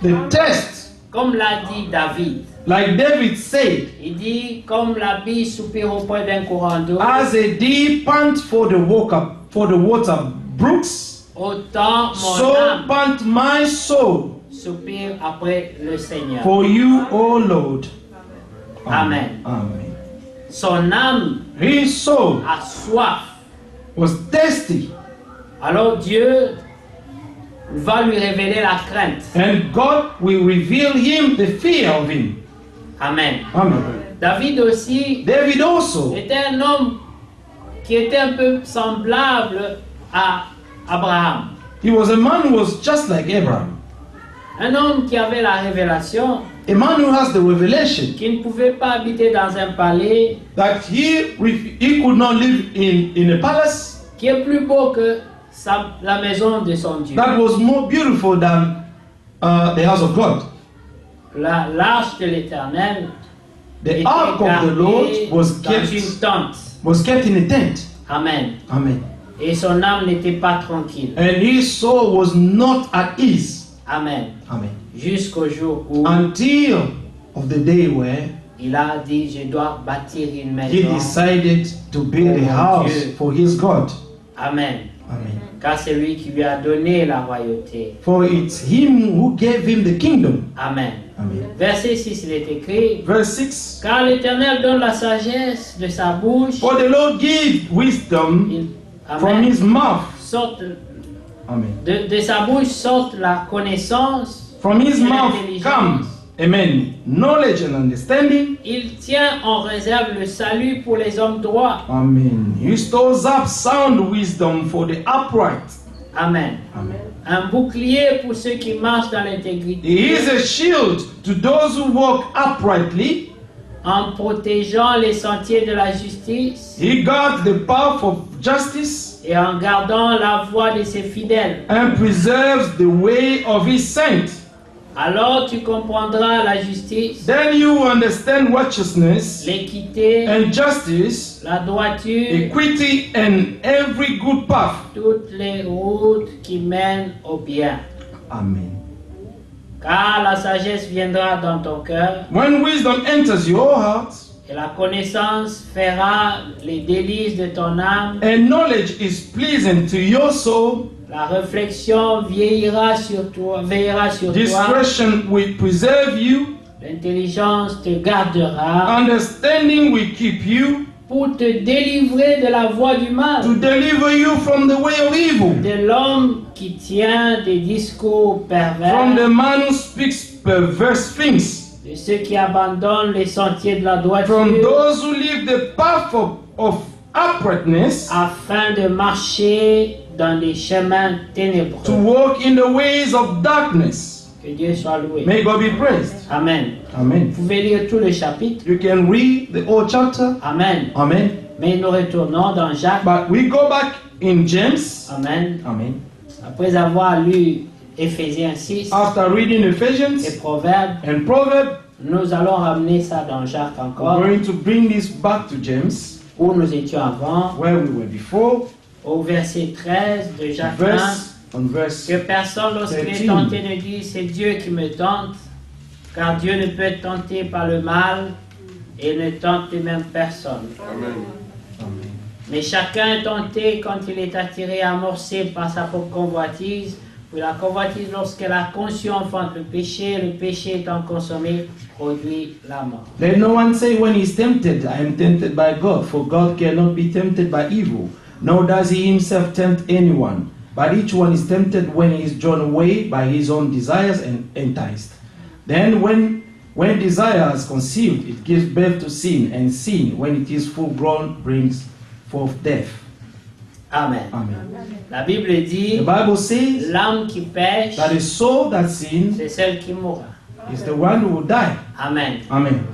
the test, comme l'a dit David. like David said, Il dit, comme la bille soupire auprès d'un courant d'eau, as a deer pants for the water brooks, autant mon so âme pant my soul soupire après le Seigneur. for you, O Lord. Amen. Amen. Son âme His soul a soif was thirsty. alors Dieu va lui révéler la crainte. And God will reveal him the fear of him. Amen. Amen. David aussi David also était un homme qui était un peu semblable à Abraham. he was a man who was just like Abraham. Un homme qui avait la révélation, A man who has the revelation qui ne pouvait pas habiter dans un palais, that he could not live in a palace qui est plus beau que la maison de son Dieu. that was more beautiful than the house of God. L'arche de l'Éternel The était ark of the Lord gardée was dans une tente. kept in a tent. Amen. Amen. Et son âme n'était pas tranquille. And his soul was not at ease. Amen. Amen. Jusqu'au jour où Until of the day where il a dit, je dois bâtir une he maison. decided to build a house for his God. Amen. Amen. Car c'est lui qui lui a donné la royauté. For it's him who gave him the kingdom. Amen. Amen. Verset 6, il est écrit, Verse 6. car l'Éternel donne la sagesse de sa bouche. For the Lord gives wisdom Il- from Amen. his mouth. Sorte, Amen. de sa bouche sorte la connaissance From his et mouth l'intelligence. comes, amen, knowledge and understanding. Il tient en réserve le salut pour les hommes droits. Amen. He stores up sound wisdom for the upright. Amen. Amen. Un bouclier pour ceux qui marchent dans l'intégrité, He is a shield to those who walk uprightly. en protégeant les sentiers de la justice He guards the path of justice et en gardant la voie de ses fidèles. and preserves the way of his saints. Alors tu comprendras la justice, Then you understand righteousness l'équité, and justice, la droiture, equity, and every good path. toutes les routes qui mènent au bien. Amen. Car la sagesse viendra dans ton cœur When wisdom enters your heart et la connaissance fera les délices de ton âme, and knowledge is pleasing to your soul, la réflexion veillera sur toi, discretion will preserve you, l'intelligence te gardera understanding will keep you, pour te délivrer de la voie du mal, to deliver you from the way of evil, de l'homme qui tient des discours from pervers, the man who speaks perverse things, de ceux qui abandonnent les sentiers de la from droiture those who leave the path of uprightness afin de marcher dans des chemins to ténébreux. walk in the ways of darkness. Que Dieu soit loué. May God be praised. Amen. Amen. Vous pouvez lire tout le chapitre. You can read the whole chapter. Amen. Amen. Mais nous retournons dans Jacques. But we go back in James. Amen. Amen. Après avoir lu Éphésiens 6 After reading et Ephesians Proverbes, and Proverbs, nous allons ramener ça dans Jacques we're encore, going to bring this back to James, où nous étions avant, where we were before, au verset 13 de Jacques 1. verse Que personne, lorsqu'il est 13. tenté, ne dise c'est Dieu qui me tente, car Dieu ne peut être tenté par le mal et ne tente même personne. Amen. Mais chacun est tenté quand il est attiré, amorcé par sa propre convoitise. Puis la convoitise, lorsqu'elle a conçu, enfante le péché étant consommé, produit la mort. Let no one say when he is tempted, I am tempted by God, for God cannot be tempted by evil, nor does he himself tempt anyone. But each one is tempted when he is drawn away by his own desires and enticed. Then when desire is conceived, it gives birth to sin, and sin, when it is full grown, brings forth death. Amen. Amen. La Bible The dit, Bible says l'âme qui pêche, that the soul that sins c'est celle qui mourra. is the one who will die. Amen. Amen.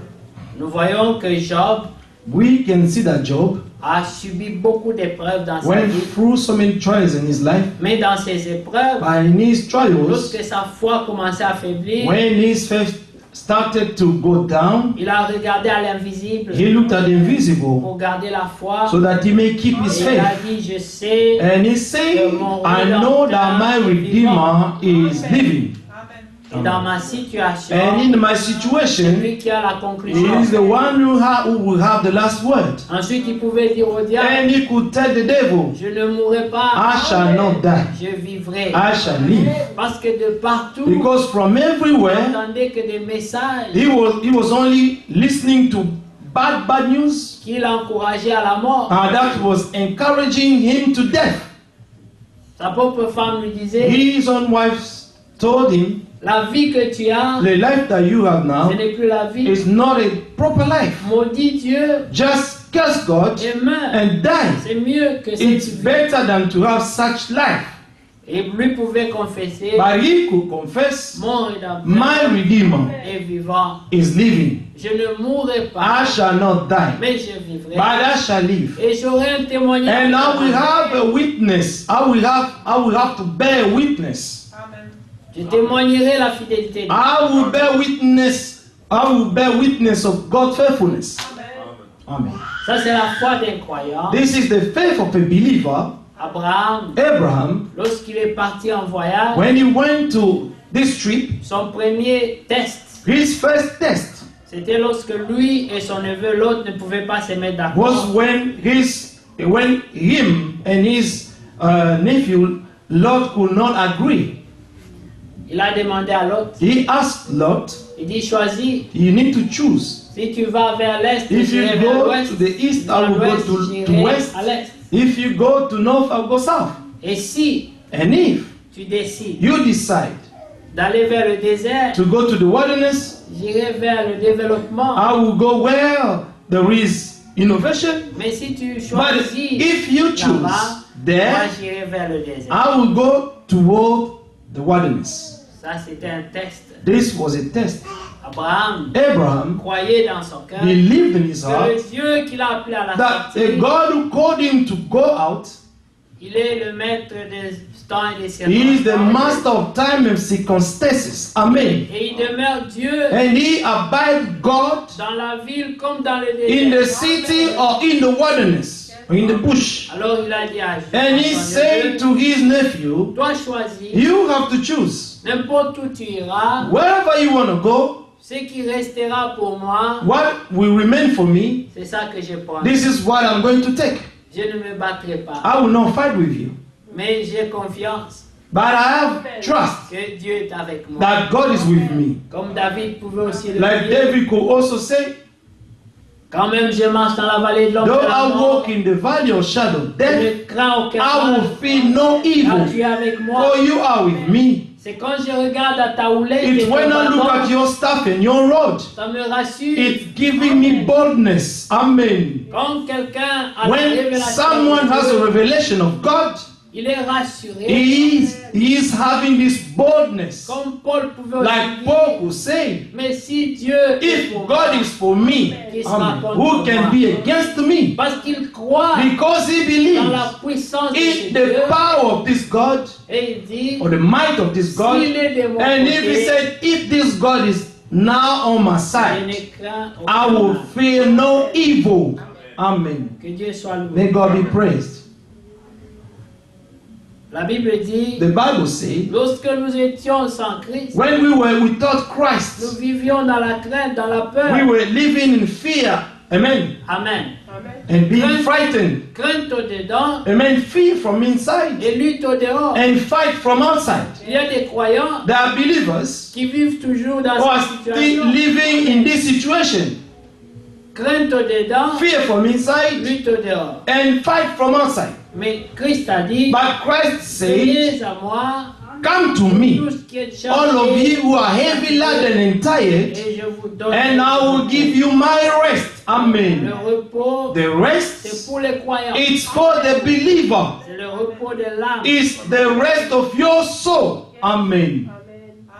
Nous voyons que Job We can see that Job a subi beaucoup d'épreuves dans sa went vie, through so many trials in his life. mais dans ces épreuves, But in his trials, lorsque sa foi commençait à faiblir, when his faith started to go down, il a regardé à l'invisible he looked at the invisible pour garder la foi. so that he may keep his Et il a faith. dit, je sais, And he said, I know that my Redeemer is living. et dans ma situation, And in my c'est situation, lui qui a la he conclusion. is the one who will have the last word. Ensuite, il pouvait dire au diable, And he could tell the devil, je ne mourrai pas, I shall not die, je vivrai. I shall live. Parce que de partout, Because from on everywhere, n'entendait que des messages he was only listening to bad news, qui l'encourageait à la mort. and that was encouraging him to death. Sa propre femme lui disait, His own wife told him, la vie que tu as, the life that you have now ce n'est plus la vie. is not a proper life. Maudit Dieu Just curse God et meurs. and die. C'est mieux que It's cette vie. better than to have such life. Et lui pouvait confesser, But he could confess, mon Rédempteur my Redeemer est vivant. is living. Je ne mourrai pas, I shall not die, mais je vivrai. but I shall live. Et j'aurai un témoignage. And I will have a witness. I will have to bear witness. Je témoignerai la fidélité de Dieu. I will bear witness. I will bear witness of God's faithfulness. Amen. Ça, c'est la foi d'un croyant. This is the faith of a believer. Abraham, Abraham, lorsqu'il est parti en voyage, when he went to this trip, son premier test, his first test c'était lorsque lui et son neveu, l'autre, ne pouvaient pas se mettre was d'accord. when him and his nephew Lot could not agree. Il a demandé à Lot, He asked Lot, il dit, choisis, you need to choose. si tu vas vers l'est, If you j'irai vers go l'ouest, to the east, I vers will go l'ouest, to j'irai west. à l'est. If you go to north, I'll go south. Et si And if tu décides you decide d'aller vers le désert, to go to the wilderness, j'irai vers le développement. I will go where there is innovation. Mais si tu But choisis if you choose là-bas, moi there, j'irai vers le désert. I will go toward the wilderness. Ça, c'était un test. This was a test. Abraham Abraham croyait dans son cœur believed in his que heart le Dieu qu'il a appelé à la that sortie, a God who called him to go out, il est le maître des temps et des he is the circonstances. master of time and circumstances. Amen. Et il demeure Dieu And he abides God dans la ville comme dans le in the désert. city or in the wilderness or in the bush. Alors il a dit à And he son said neveu, to his nephew, toi choisis, you have to choose. n'importe où tu iras, Wherever you want to go, ce qui restera pour moi, what will remain for me, c'est ça que je prends. this is what I'm going to take. Je ne me battrai pas, I will not fight with you. mais j'ai confiance But I have trust que Dieu est avec moi. that God is with me. Comme David pouvait aussi le Like dire, David could also say, quand même je marche dans la vallée de l'ombre though de la I mort, walk in the valley of shadow of je death, ne crains aucun I will mal, fear no car tu evil, es avec moi. for you are with me. C'est quand je regarde à ta houlette et It's ton when I look bâton, at your staff and your rod, ça me rassure. it's giving me boldness. Amen. Quand quelqu'un a la When révélation someone de has a Dieu, revelation of God, il est rassuré. he is having this boldness. Comme Paul pouvait aussi Like dire, Paul could say, mais si Dieu est if pour God moi, is for me, amen, who can be against me? parce qu'il croit Because he dans believes la puissance de ce in Dieu, the power of this God, et il dit, or the might of this God. s'il est de mon And if he côté, said, if this God is now on my je side, ne crains I aucun will mal. fear no evil. Amen. Que Dieu soit May loué. God be praised. La Bible dit, The Bible says, lorsque nous étions sans Christ, when we were without nous Christ, vivions dans la crainte, dans la peur. we were living in fear. Amen. Amen. And being frightened. Crainte au dedans Amen. Fear from inside et lutte au dehors. and fight from outside. Il y a des croyants There are believers qui vivent toujours dans who are cette still situation. living in this situation. Crainte au dedans, Fear from inside lutte au dehors. and fight from outside. Mais Christ a dit, But Christ said, venez à moi, come to me, tous qui êtes all of chargés, you who are heavy laden and tired, et je vous donne and I will give you my rest. le Amen. repos. The C'est rest, pour les croyants. it's for the believer. C'est le repos de l'âme. It's the rest of your soul. Amen.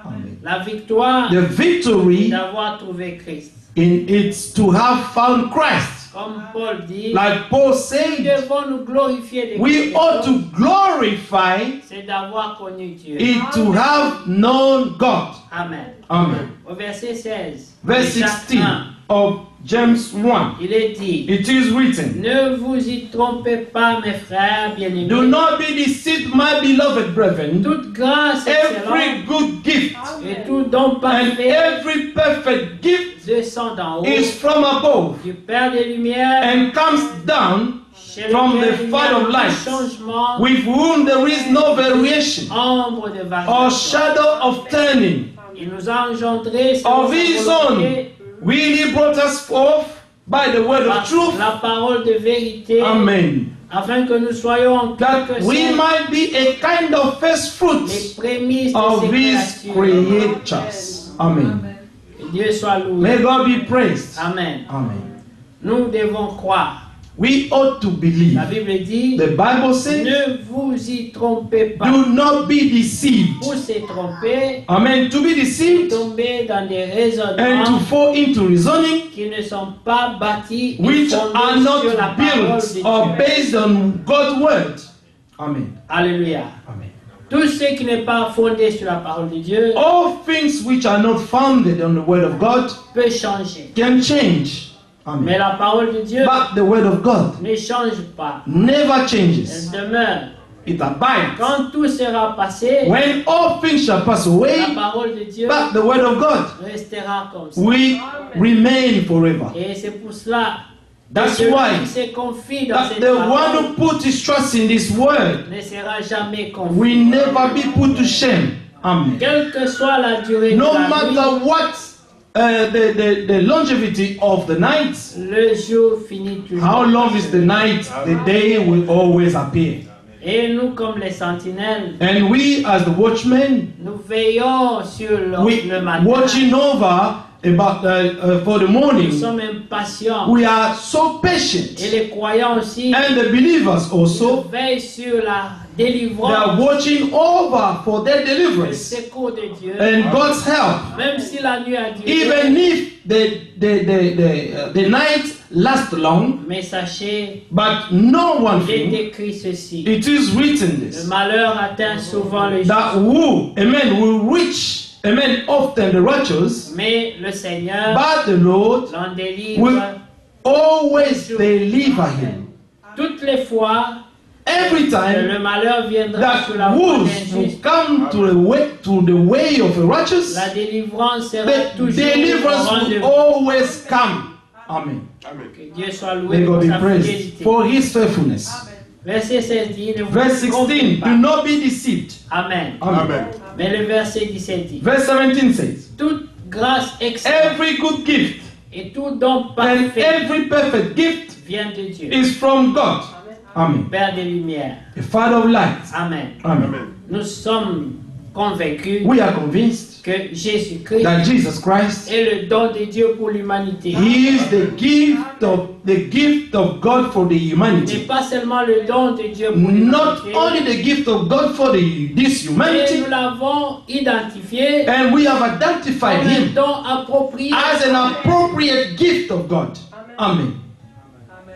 Amen. La victoire The victory d'avoir trouvé Christ. in it's to have found Christ. Comme Paul dit, Like Paul nous said, devons nous glorifier de we quelque ought chose, to glorify c'est d'avoir connu Dieu. it to have known God. Amen. Amen. Au verset 16, Verse de Jacques 16 1, of James 1. il est dit, It is written, ne vous y trompez pas, mes frères bien-aimés. do not be deceived, my beloved brethren. Toute grâce Every excellente good gift et tout don and parfait every perfect gift descend d'en haut is from above du Père des Lumières, and comes down chez from lequel the il n'y Father a of aucun lights, changement, with whom there is no variation ombre de or variation. shadow of turning. Il nous a engendrés selon Of sa his volonté own will he brought us forth by the word par of truth. la parole de vérité, Amen. afin que nous soyons en That quelque we sorte might be a kind of first les fruits prémices de of ces these créatures. creatures. Amen. Que Dieu soit loué. May God be praised. Amen. Amen. Nous devons croire. We ought to believe. La Bible dit, The Bible says, ne vous y trompez pas. do not be deceived. Pour se tromper, Amen. To be deceived tomber dans des and to raisonnements fall into reasoning qui ne sont pas bâtis et which are fondés sur la not parole built de or Dieu. based on God's word. Amen. Alléluia. Amen. Tout ce qui n'est pas fondé sur la parole de Dieu All things which are not founded on the word of God peut changer. can change. Mais Amen. la parole de Dieu But the word of God ne change pas. never Elle changes. demeure. It abides. Quand tout sera passé, When all things shall pass la away, parole de Dieu but the word of God restera comme ça. will remain forever. Et c'est pour cela That's que celui why qui se confie dans that cette the one parole who put his trust in this word ne sera jamais will confus. never be put to shame. Amen. Quelle que soit la durée de No la matter nuit, what the longevity of the night, le jour finit toujours. how long is the night, the day will always appear. Et nous, comme les sentinelles, And we as the watchmen, nous veillons sur we le matin. watching over about for the Nous morning. sommes impatients. We are so Et patient, les croyants aussi and the believers also, veillent sur la they are délivrance, watching over for their le deliverance secours de Dieu. and God's help. Même si la nuit a duré, Even if the night lasts long, mais sachez, but no one il est thing, écrit ceci. it is written Le this, malheur atteint souvent le juste, that who, amen, will reach, amen, often the righteous, mais le Seigneur but the Lord l'en délivre will always deliver him. toutes les fois Every que time le malheur viendra sur la that voie wolves d'un will juste. come to the way of a righteous, La délivrance sera the toujours au deliverance will rendez-vous. always come. Amen. Que Dieu soit loué May pour God be sa praised fidélité. for his faithfulness. Verset 16 dit, ne vous Verse trompez 16, pas. do not be deceived. Amen. Amen. Mais le verset 17 dit, Verse 17 says, toute grâce excellente every good gift et tout don and parfait every perfect gift vient de Dieu, is from God. Amen. Père des Lumières. The Father of light. Amen. Amen. Nous sommes convaincus We are convinced que Jésus-Christ that Jesus Christ, est le don de Dieu pour l'humanité. He is the gift of God for the Il n'est humanity. pas seulement le don de Dieu pour Not l'humanité, only the gift of God for this mais humanity, nous l'avons identifié and we have identified comme un Him don approprié. as an appropriate gift of God. Amen.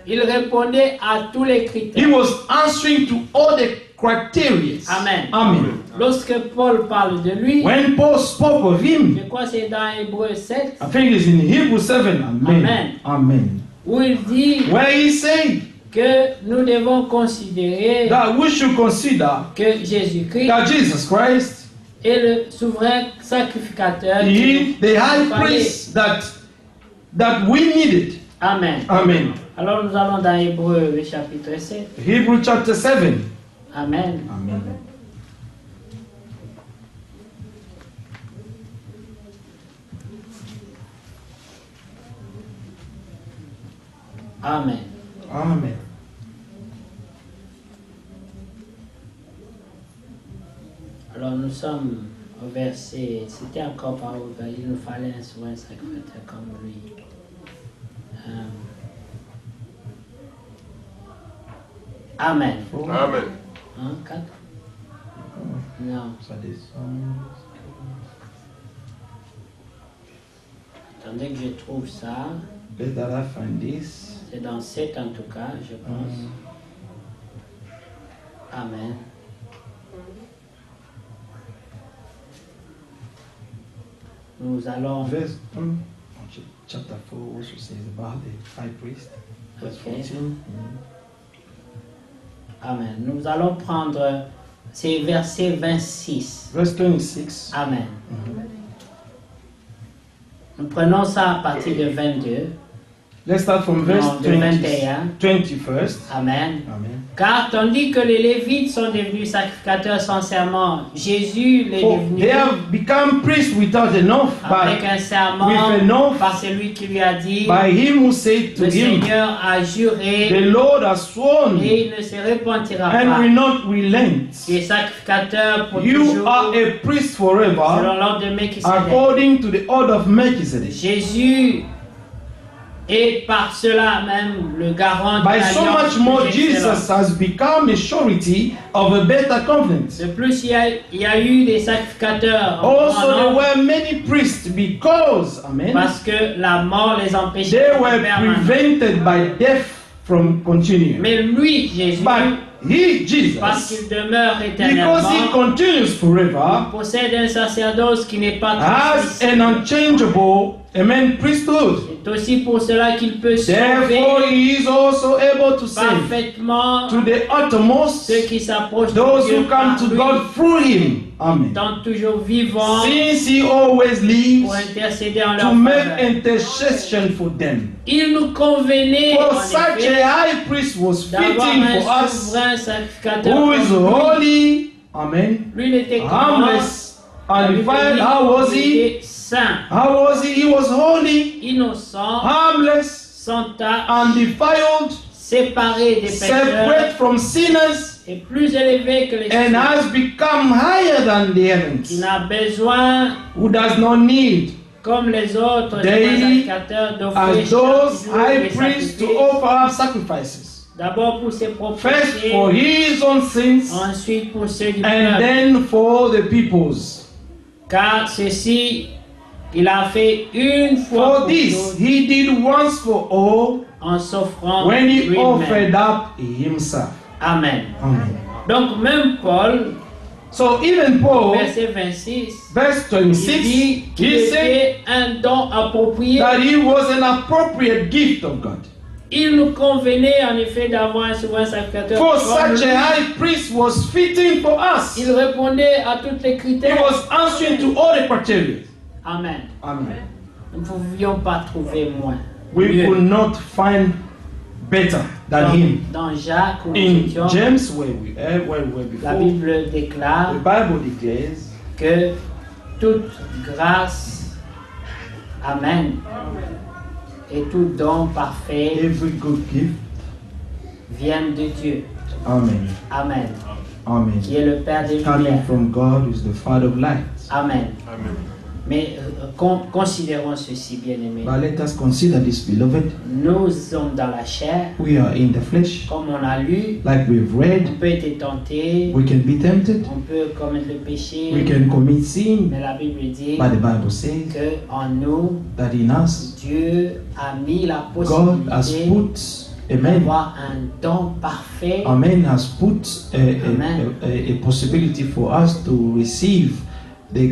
Il répondait à tous les He critères. was answering to all the criteria. Amen. Amen. Lorsque Paul parle de lui, When Paul spoke of him, je crois que c'est dans Hébreux 7, I think it's in Hebrews 7. Amen. Amen. Amen. où il dit Where he said que nous devons considérer that we should consider que Jésus-Christ that Jesus Christ, est le souverain sacrificateur. He, the high Fallait. priest that we needed. Amen. Amen. Alors nous allons dans Hébreux le chapitre 7. Hebrews chapter 7. Amen. Amen. Amen. Amen. Alors nous sommes au verset, c'était encore par où il nous fallait un souverain sacrificateur comme lui. Amen. Amen. Hein, 4? Non. Ça descend. Attendez que je trouve ça. Let that I find this. C'est dans 7 en tout cas, je pense. Amen. Nous allons... Verse chapter 4 also says about the high priest. Verse Okay. 14. Amen. Nous allons prendre ces versets 26. Verse 26. Amen. Nous prenons ça à partir de 22. Let's start from verse Non, de 21. 21st. Amen. Amen. Car tandis que les Lévites sont devenus sacrificateurs sans serment, Jésus l'est For devenu they have become priests without an oath, avec un with serment an oath, par celui qui lui a dit, by him who said to le him, Seigneur a juré the Lord has sworn et il ne se repentira and pas. will not relent. Tu es sacrificateur pour You toujours are a priest selon forever, l'ordre de Melchisédek. according to the order of Melchizedek. Jésus est par cela même le garant de By so l'alliance much more, plus Jesus excellente. has become a surety of a better covenant. De plus, il y a eu des sacrificateurs en Also, grand there nombre were many priests because, amen, parce que la mort les empêchait they de were permanent. prevented by death from continuing. Mais lui, Jésus, But he, parce Jesus, qu'il demeure because he éternellement, continues forever, possède un sacerdoce qui n'est pas has transmissible. an unchangeable, amen, priesthood. C'est aussi pour cela qu'il peut Therefore, sauver he is also able to save parfaitement to the uttermost ceux qui s'approchent de those Dieu who come par to lui, God through him. Amen. tant toujours vivants Since he always lives pour intercéder en to leur make faveur. intercession for them. Il nous convenait For en such effet a high priest was d'avoir fitting un for us, souverain sacrificateur who is comme lui. holy, amen, Lui, il était harmless, undefiled. How was he? Il était saint, How was he? He was holy, innocent, harmless, sans tache, undefiled, séparé des pécheurs separate from sinners, et plus élevé que les and cieux, has become higher than the qui heavens, n'a besoin, who does not need, comme les autres Daily, sacrificateurs, d'offrir as those chaque jour high des priests, to sacrifices, offer up sacrifices. d'abord pour ses propres First péchés, for his own sins, ensuite pour ceux du and peuple. then for the people's. Car ceci, il a fait une fois For pour this toutes, he did once for all en s'offrant when he lui-même. offered up himself. Amen. Amen. Donc même Paul, So even Paul, verset 26, verse il 26, dit qu'il he said était un don approprié. that he was an appropriate gift of God. Il nous convenait en effet d'avoir un souverain sacrificateur. For comme such lui. a high priest was fitting for us. Il répondait à toutes les He critères. was answering to all the criteria. Amen. Amen. Nous ne pouvions pas trouver moins. We Mieux. could not find better than Dans, him. dans Jacques, où nous In étions, James, where we were la before, Bible déclare the Bible declares que toute grâce, Amen, et tout don parfait every good gift. viennent de Dieu. Amen. Amen. Amen. Qui est le Père des Coming lumières. from God, who is the Father of light. Amen. Mais considérons ceci, bien-aimés. But let us consider this, beloved. Nous sommes dans la chair, We are in the flesh, comme on a lu, like we've on read. peut être tenté, We can be tempted. on peut commettre le péché, We can commit sin. mais la Bible dit But the Bible says que en nous, that in us, Dieu a mis la God has possibilité put, amen, d'avoir un don parfait. amen, has put Amen. a possibility for us to receive the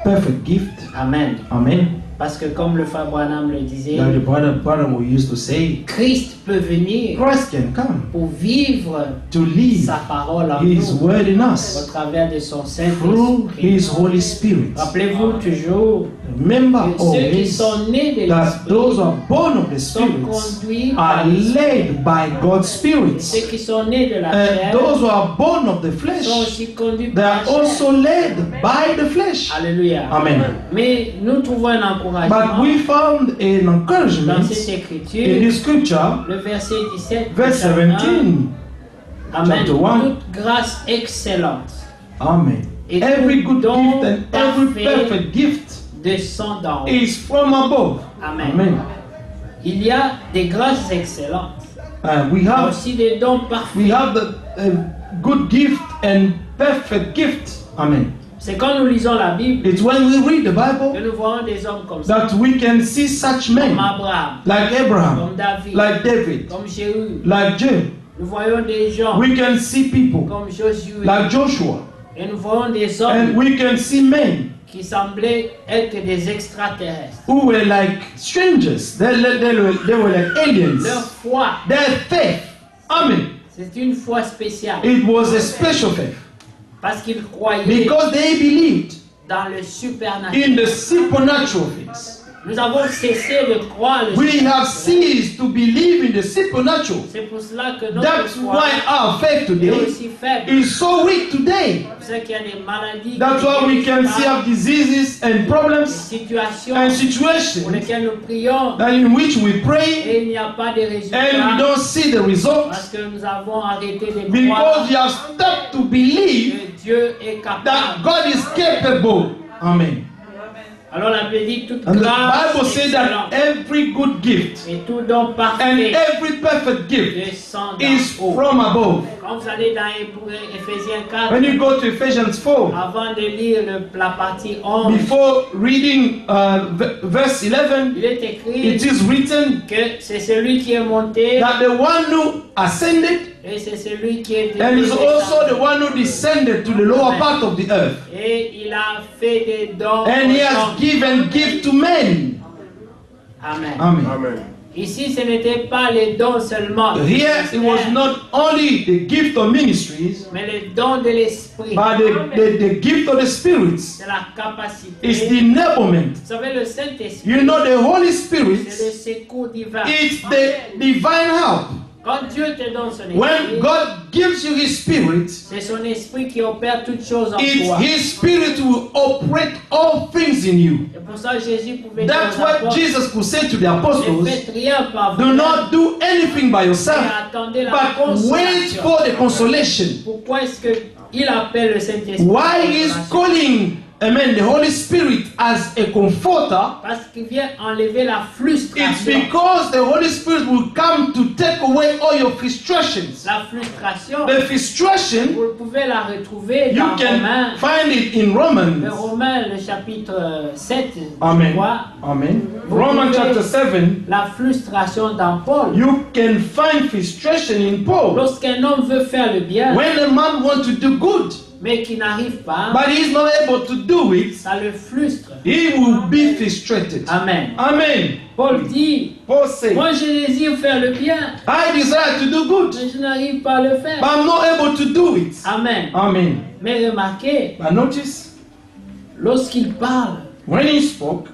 perfect gift. Amen. Amen. Parce que comme le frère Branham le disait, Like the brother we used to say, Christ peut venir Christ can come pour vivre to live sa parole en His nous word in au us travers de son through Saint-Esprit. His Holy Spirit. Rappelez-vous toujours Remember que ceux qui always sont nés de that those who l'Esprit are born of the sont Spirit conduits are par l'Esprit. led by God's Spirit. Ceux qui sont nés de la And chair those who are born of the sont flesh, aussi conduits they par are la chair. also led by the flesh. Alléluia. Amen. Mais nous trouvons un But encouragement we found an dans encouragement cette in écriture, the scripture, le verset 17, verse chapitre 1. 17. Amen. chapter 1. Toute grâce excellente Amen. et Every tout good don gift and every parfait perfect gift descend d'en haut. is from above. Amen. Amen. Il y a des grâces excellentes. We Il y a have aussi des dons parfaits. we have the good gift and perfect gift. Amen. C'est quand nous lisons la Bible It's when we read the que Bible nous voyons des hommes comme ça, that we can see such comme men Abraham, like Abraham, comme David, like David, comme Jéhu. like Job. Nous voyons des gens We can see people comme Josué. like Joshua, Et nous voyons des and hommes we can see men qui semblaient être des extraterrestres. who were like strangers. They were like aliens. Leur foi, Their faith, amen, c'est une foi spéciale. it was a special faith Parce qu'ils croyaient because they believed dans le supernatural. in the supernatural things. Nous avons cessé de croire le We have surnaturel. ceased to believe in the supernatural. C'est pour cela que notre That's foi why our faith est today aussi faible. is so weak today. C'est pour ça qu'il y a des maladies, That's why we can see our diseases and des problems situations and pour situations lesquelles nous prions that in which we pray et il n'y a pas de and we résultats don't see the parce results que nous avons arrêté de because croire we have stopped to believe que Dieu est that capable. God is capable. Amen. Alors la Bible dit toute And the grâce Bible says excellente that every good gift et tout don and parfait every perfect gift descend is d'en haut. from above. Quand vous allez dans Éphésiens 4, When you go to Ephesians 4, avant de lire la partie 11, before reading verse 11, il est it écrit is written que c'est celui qui est monté that the one who ascended et c'est celui qui est and is also the descendu. one who descended to the lower part of the earth. Et il a fait des dons And he aux has hommes. given gift to men. Amen. Amen. Ici, ce n'était pas les dons seulement, Here it was not only the gift of ministries, mais les dons de l'esprit. but the gift of the spirits. C'est la capacité. It's the enablement. Vous savez, le Saint-Esprit, You know, the Holy c'est Spirit, le secours divin. it's the divine help. Quand Dieu te donne son When esprit, God gives you His Spirit, c'est son esprit qui opère toutes choses en it's toi. His Spirit will operate all things in you. Et pour ça, Jésus pouvait That's dire aux what apôtres, Jesus could say to the ne apostles. faites rien par Do vous-même, not do anything by mais yourself, attendez la but wait consolation. for the consolation. Pourquoi est-ce qu'il appelle le Saint-Esprit Why is consolation? calling, amen, the Holy Spirit as a comforter? Parce qu'il vient enlever la It's frustration. because the Holy Spirit will come to take away all your frustrations. La frustration, The frustration, vous pouvez la retrouver you dans Romains, can find it in le Romans. Romains, le chapitre 7, Amen. tu vois, Amen. Vous Romans pouvez- chapter 7, la frustration dans Paul. you can find frustration in Paul. Lorsqu'un homme veut faire le bien, When a man wants to do good, mais qu'il n'arrive pas, but he's not able to do it, ça le frustre. he will be frustrated. Amen. Amen. Paul dit, Paul says, moi je désire faire le bien, I desire to do good, mais je n'arrive pas à le but faire. I'm not able to do it. Amen. Amen. Mais remarquez, But notice, lorsqu'il parle when he spoke,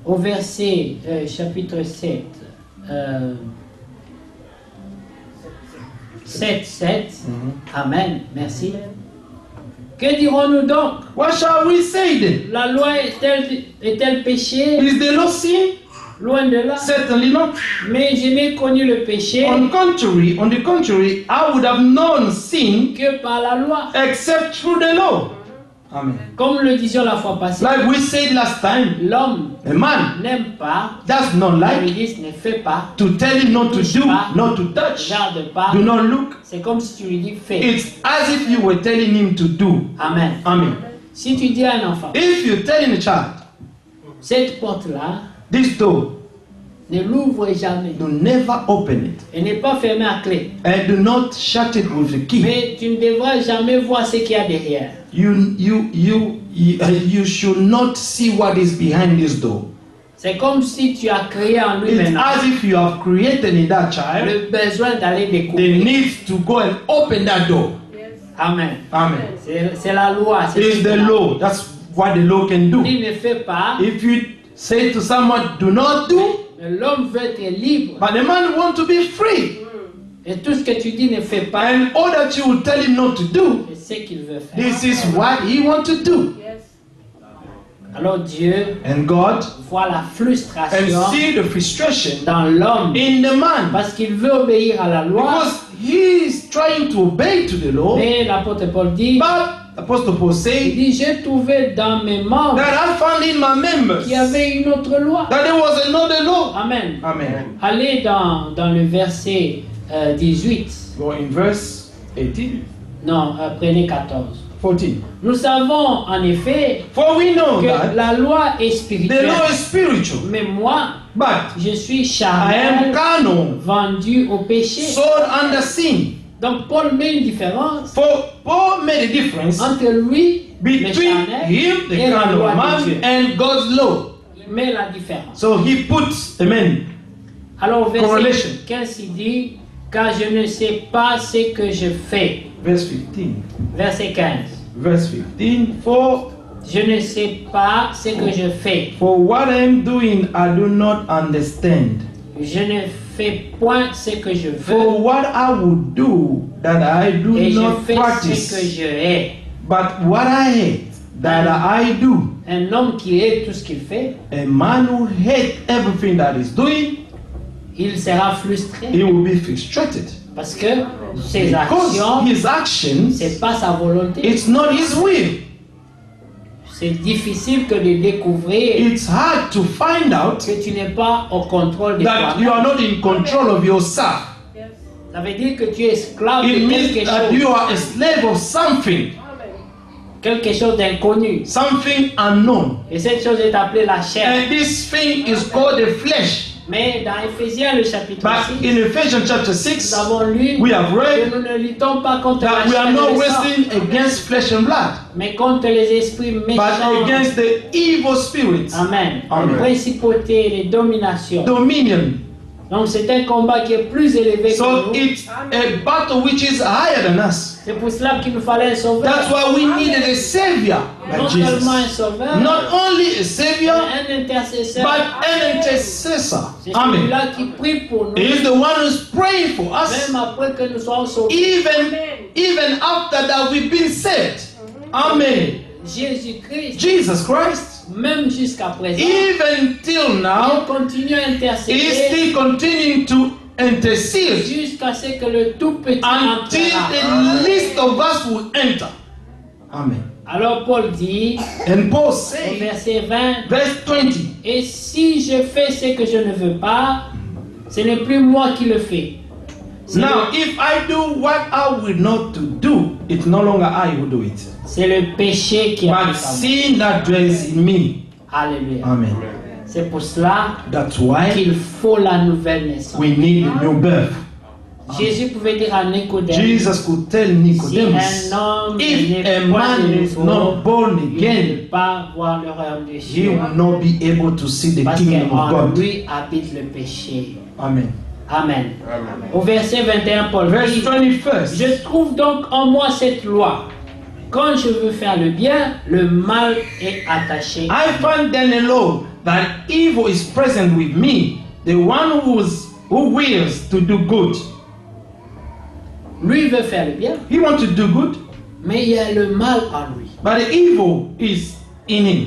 au verset chapitre 7, 7, Amen, merci. Que dirons-nous donc? what shall we say then? La loi est-elle péché? Is the law sin? Loin de là. Certainly not. Mais je n'ai connu le péché On the contrary, I would have known sin que par la loi. except through the law. Amen. Comme nous le disions la fois passée, Like we said last time, l'homme a man n'aime pas, does not la like milice ne fait pas, to tell him not to touche do, pas, not to touch, regarde pas. do not look. C'est comme si tu lui dis fais. It's as if you were telling him to do. Amen. Amen. Si tu dis à un enfant, If you're telling a child, cette porte-là, this door, ne l'ouvre jamais. do never open it. Elle n'est pas fermée à clé. And do not shut it with the key. Mais tu ne devras jamais voir ce qu'il y a derrière. You should not see what is behind this door. C'est comme si tu as créé en lui It's maintenant as if you have created in that child le besoin d'aller the découvrir. need to go and open that door. Amen. Amen. C'est la loi. C'est It's ce the que la- law. That's what the law can do. Il ne fait pas. If you say to someone, do not do, L'homme veut être libre. but the man wants to be free. Et tout ce que tu dis ne fait pas. And all that you will tell him not to do, C'est ce qu'il veut faire. this is what he wants to do. Alors Dieu And God voit la and frustration see the frustration dans l'homme in the man. parce qu'il veut obéir à la loi. Because he is trying to obey to the law. Mais l'apôtre Paul dit, But Apostle Paul il said dit, j'ai trouvé dans mes membres that I found in my members qu'il y avait une autre loi. that there was another law. Amen. Amen. Allez dans le verset 18. Go in verse 18, Non, prenez 14. 14. Nous savons en effet For we know que that la loi est the spirituelle. law is spiritual, Mais moi, but je suis I am charnel, carnal, vendu au péché. sold under sin. Donc Paul met une différence For Paul made a difference entre lui, le between charnel, him, the et la carnal loi de man, Dieu. and God's law. Il met la différence. So he puts, amen, Alors verset Correlation. 15 il dit, car je ne sais pas ce que je fais. verse 15. Verset 15. Verse 15. For Je ne sais pas ce que je fais. For what I'm doing, I do not understand. Je ne fais point ce que je veux. For what I would do, that I do Et je not fais ce que practice. je hais. But what I hate, that I do. Un homme qui hait tout ce qu'il fait, A man who hates everything that he's doing, il sera frustré. he will be frustrated. Parce que ses Because actions, his actions, c'est pas sa volonté. it's not his will. C'est difficile que de découvrir It's hard to find out que tu n'es pas au contrôle de that you toi. are not in control of yourself. Ça veut dire que tu es esclave It de means that you quelque chose, are a slave of something, quelque chose d'inconnu. something unknown. Et cette chose est appelée la chair. And this thing is called the flesh. Mais dans Éphésiens, le chapitre But 6, in Ephesians chapter nous 6, avons lu we have que read nous ne luttons pas contre la that we are chair et not le sang, wrestling against flesh and blood, mais contre les esprits but méchants. against the evil spirits. Amen. Amen. Les principautés, les dominations. Dominion. Donc c'est un combat qui est plus élevé que So nous. it's a battle which is higher than us. C'est pour cela qu'il nous fallait un sauveur. That's why we needed a savior Non like seulement un Jesus. sauveur, Not only a savior, mais un intercesseur. but an intercessor. C'est Amen. celui-là qui prie pour nous. He is the one who's praying for us, Même après que nous soyons sauvés. even after that we've been saved. Amen. Jésus-Christ, Jesus Christ, même jusqu'à présent, even till il now, continue à he is intercéder still continuing to intercede jusqu'à ce que le tout petit until entrera. the least of us will enter. Amen. Alors Paul dit, And Paul au says, verset 20, verse 20, et si je fais ce que je ne veux pas, ce n'est plus moi qui le fais. C'est now le- if I do what I will not to do, it's no longer I who do it, C'est le péché qui but habite en moi. sin that dwells in me. Alléluia. Amen. C'est pour cela That's why qu'il faut la nouvelle naissance. we need a new birth. Jésus pouvait dire à Nicodème, Jesus could tell si Nicodemus, un homme if n'est a point man de is nouveau, not born il ne again, peut pas voir le royaume de he Dieu. will not be able to see the Parce kingdom of qu'en God. lui habite le péché. Amen. Amen. Au verset 21, Paul Verse dit, 21st. je trouve donc en moi cette loi. Quand je veux faire le bien, le mal est attaché. I find then a law that evil is present with me, the one who wills to do good. Lui veut faire le bien, He wants to do good, mais il y a le mal en lui. but the evil is in him.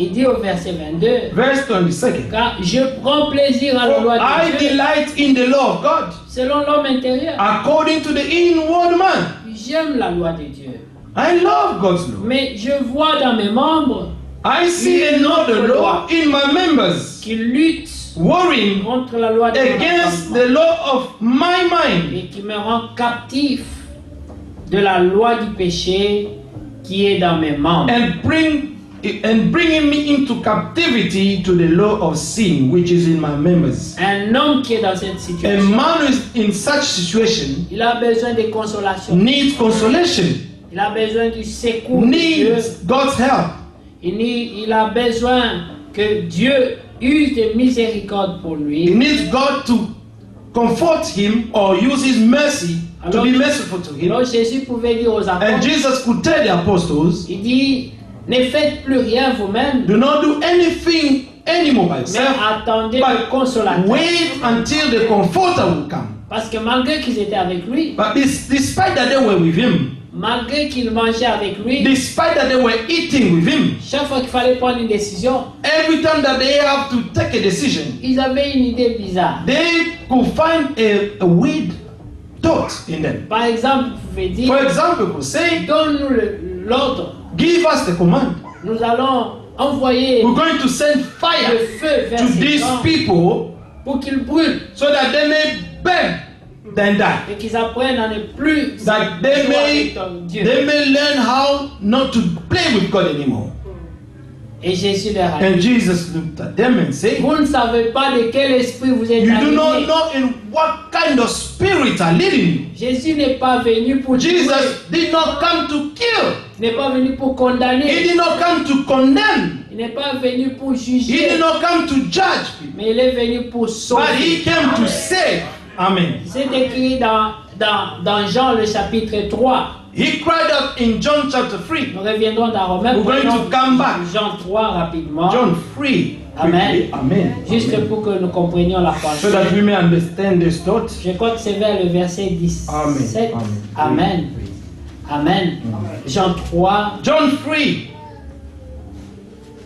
Il dit au verset 22, Verse 22nd. car je prends plaisir à la For loi I de Dieu, delight in the law of God, selon l'homme intérieur. according to the inward man. J'aime la loi de Dieu, I love God's law. mais je vois dans mes membres I see another law in my members, qui luttent warring contre la loi de mon against entendement the law of my mind, et qui me rend captif de la loi du péché qui est dans mes membres. and bringing me into captivity to the law of sin which is in my members. Un homme qui est dans cette A situation, man who is in such situation il a besoin de consolation. needs consolation, Il a besoin du secours de Dieu. needs God's help. Il a besoin que Dieu use de miséricorde pour He lui. needs God to comfort him or use his mercy to be merciful to him. Alors Jésus pouvait dire aux And apôtres, Jesus could tell the apostles, il dit, ne faites plus rien vous-même, do not do anything anymore by mais yourself, attendez le but consolateur. wait until the comforter will come. Parce que malgré qu'ils étaient avec lui, But despite that they were with him, malgré qu'ils mangeaient avec lui, despite that they were eating with him, chaque fois qu'il fallait prendre une décision, every time that they have to take a decision, ils avaient une idée bizarre. they could find a weird thought in them. Par exemple, vous pouvez dire, For example, we could say, donne-nous l'ordre. give us the command. Nous allons envoyer We're going to send le fire feu vers to ces these gens people pour qu'ils brûlent so that they may burn than die. et qu'ils apprennent à ne plus That jouer they avec ton Dieu. may learn how not to play with God anymore. Et Jésus leur a dit, And Jesus looked at them and said, vous ne savez pas de quel esprit vous êtes you do not animés. know in what kind of spirit are leading you. Jésus n'est pas venu pour tuer, Jesus did not come to kill. il n'est pas venu pour He condamner, did not come to condemn. il n'est pas venu pour He juger, did not come to judge people. mais il est venu pour But sauver. he came to save. Amen. C'est écrit dans dans Jean le chapitre 3. He cried out in John chapter 3. Nous reviendrons dans Romains. We're going to come back. Jean 3 rapidement. John 3. Amen. Amen. Juste Amen. pour que nous comprenions la pensée. So that we may understand this thought. Je crois que c'est vers le verset 17. Amen. Amen. Amen. Jean 3. John 3.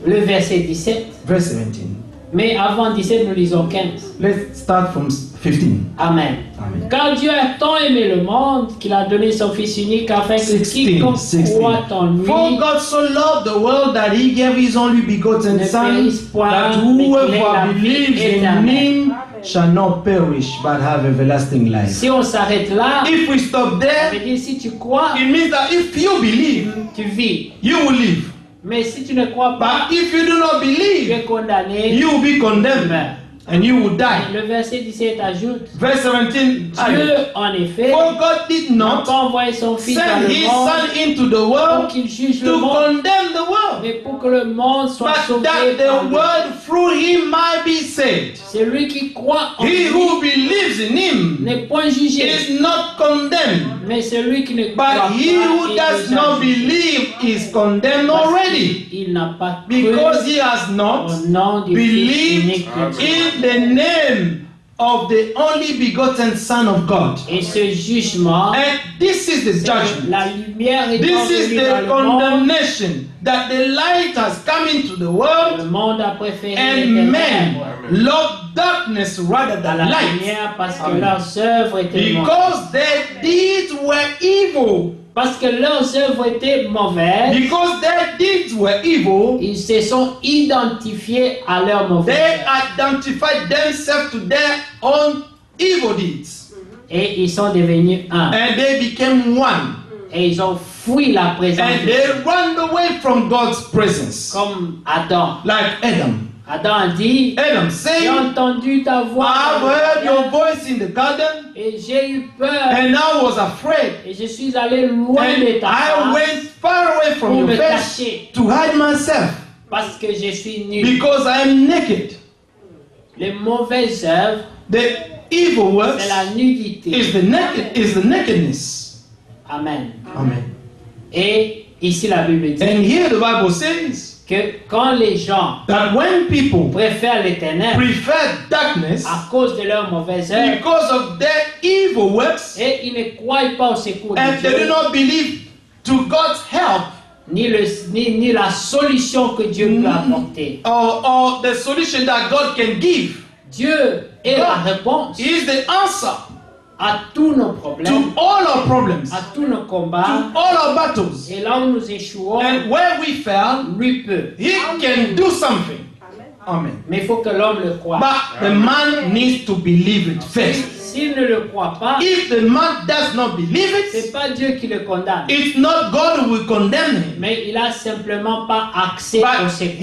Le verset 17. Verse 17. Mais avant 17, nous lisons 15. Let's start from 15. Amen. Amen. Car Dieu a tant aimé le monde qu'il a donné son Fils unique afin que quiconque croit en lui For God so loved the world that he gave his only begotten ne Son, périsse point, that mais qu'il ait la whoever vie believes in éternelle. him shall not perish but have everlasting life. Si on s'arrête là, If we stop ça there, veut dire si tu crois, it means that if you believe, tu vis. you will live. Mais si tu ne crois pas, But if you do not tu believe, es condamné. you will be Tu condemned meurs. and you will die. Le verset 17 ajoute, Verse 17. Dieu en effet For God did n'a not pas envoyé son Fils dans send le his monde Son into the pour world qu'il juge le to monde, condemn the world, mais pour que le monde soit but sauvé that par the lui. world through him might be saved. Celui qui croit en He lui who believes in him n'est point jugé, is not condemned, mais celui qui ne croit but pas he who est does déjà not jugé. believe is condemned Parce already, qu'il n'a pas cru because he has not au nom du Fils believed unique de Dieu. in the name of the only begotten Son of God. Et ce jugement, And this is the c'est judgment. la lumière est This is venue the dans le monde. condemnation that the light has come into the world, Le monde a préféré les and men ténèbres love darkness rather à than la light, lumière parce que Amen. leurs œuvres étaient mauvaises. because their deeds were evil. Parce que leurs œuvres étaient mauvaises, Because their deeds were evil, ils se sont identifiés à leurs they mauvaises. identified themselves to their own evil deeds, Et ils sont devenus un. and they became one, Et ils ont fui la présence and de they Dieu. ran away from God's presence, Comme Adam. like Adam. Adam a dit, Adam j'ai said, entendu ta voix I've dans le heard your jardin, voice in the garden, et j'ai eu peur and I was afraid, et je suis allé loin and de ta I face went far away from pour your me face cacher to hide myself, parce que je suis nu. because I am naked. Les mauvaises œuvres, The evil works c'est la nudité. is the nakedness. Amen. Amen. Et ici la Bible dit And here the Bible says que quand les gens that when people préfèrent les ténèbres prefer darkness à cause de leurs mauvaises œuvres because of their evil works, et ils ne croient pas au secours de and they do Dieu, not believe to God's help ni la solution que Dieu peut apporter. or the solution that God can give, Dieu est la réponse He is the answer à tous nos to problèmes, all our problems, à tous nos combats. to all our battles. Et là où nous échouons, And where we fail, lui peut. He can do something. Amen. Mais il faut que l'homme le croie. But the man needs to believe it first. S'il ne le croit pas, If the man does not believe c'est it, pas Dieu qui le condamne. it's not God who will condemn him. Mais il a simplement pas accès au But secours.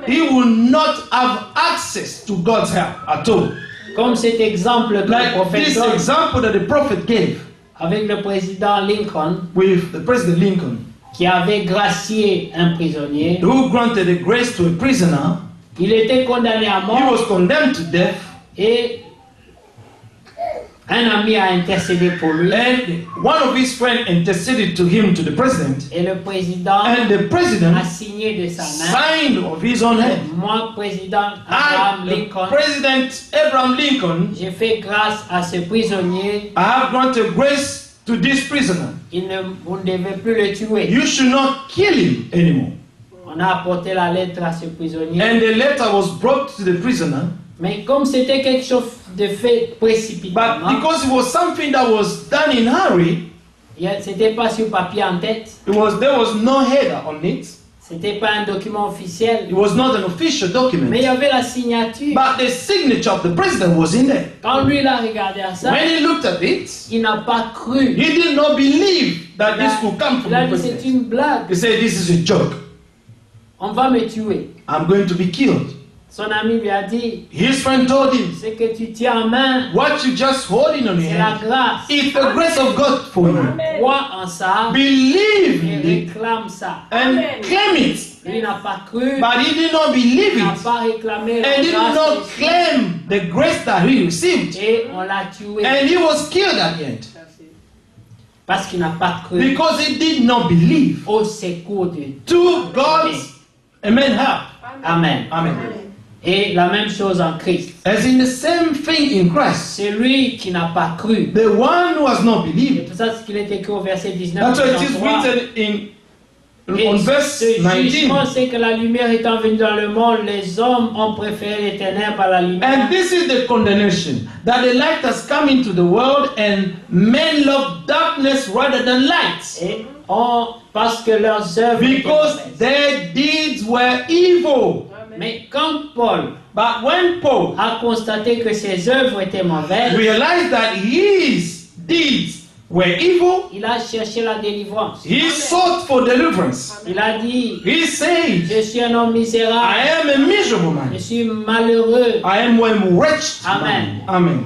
he will not have access to God's help at all. Comme cet exemple que le Like prophète this donne example that the prophet gave avec le président Lincoln with the President Lincoln, qui avait gracié un prisonnier. who granted a grace to a prisoner. Il était condamné à He mort was condemned to death, et un ami a intercédé pour lui. and one of his friends interceded to him, to the president, Et le président and the president a signé de sa main. signed of his own hand. Moi, président Abraham I, the Lincoln, President Abraham Lincoln, j'ai fait grâce à ce prisonnier. I have granted grace to this prisoner. Vous ne devez plus le tuer. You should not kill him anymore. On a apporté la lettre à ce prisonnier. And the letter was brought to the prisoner, Mais comme c'était quelque chose de fait but précipitamment, because it was something that was done in hurry, c'était pas sur papier en tête, there was no header on it. c'était pas un document officiel, It was not an official mais il y document. avait la signature. But the signature of the president was in there. Quand lui il a regardé à ça, When he looked at it, il n'a pas cru. he did not believe that Il a, this could come from il a the dit c'est president. une blague, He said, this is a joke. on va me tuer. I'm going to be killed. Son ami lui a dit, His friend told him, ce que tu tiens en main, what you just holding on your c'est la hand, grâce. it's the grace of God for you. Crois en ça Believe et in it réclame ça. and claim it. Lui n'a pas cru, But he did not believe il n'a it. pas réclamé And la did grâce not de Dieu. claim the grace that he received. Et on l'a tué. And he was killed at the end. Parce qu'il n'a pas cru Because he did not believe. au secours de Dieu. To God's amen help. Amen. Amen. Et la même chose en Christ. As in the same thing in Christ. C'est lui qui n'a pas cru. The one who has not C'est believed. pour ça ce qu'il est écrit au verset 19. That's why it is 33. written on Et verse ce 19. jugement, c'est que la lumière étant venue dans le monde, les hommes ont préféré les ténèbres à la lumière. And this is the condemnation, that the light has come into the world and men love darkness rather than light. Et parce que leurs œuvres étaient Because mauvaises. their deeds were evil. Mais quand Paul But when Paul a constaté que ses œuvres étaient mauvaises, realized that his deeds were evil, il a cherché la délivrance. he sought for deliverance. Il a dit, He said, je suis un homme misérable, I am a miserable je man. suis malheureux, I am a wretched man. Amen. Amen.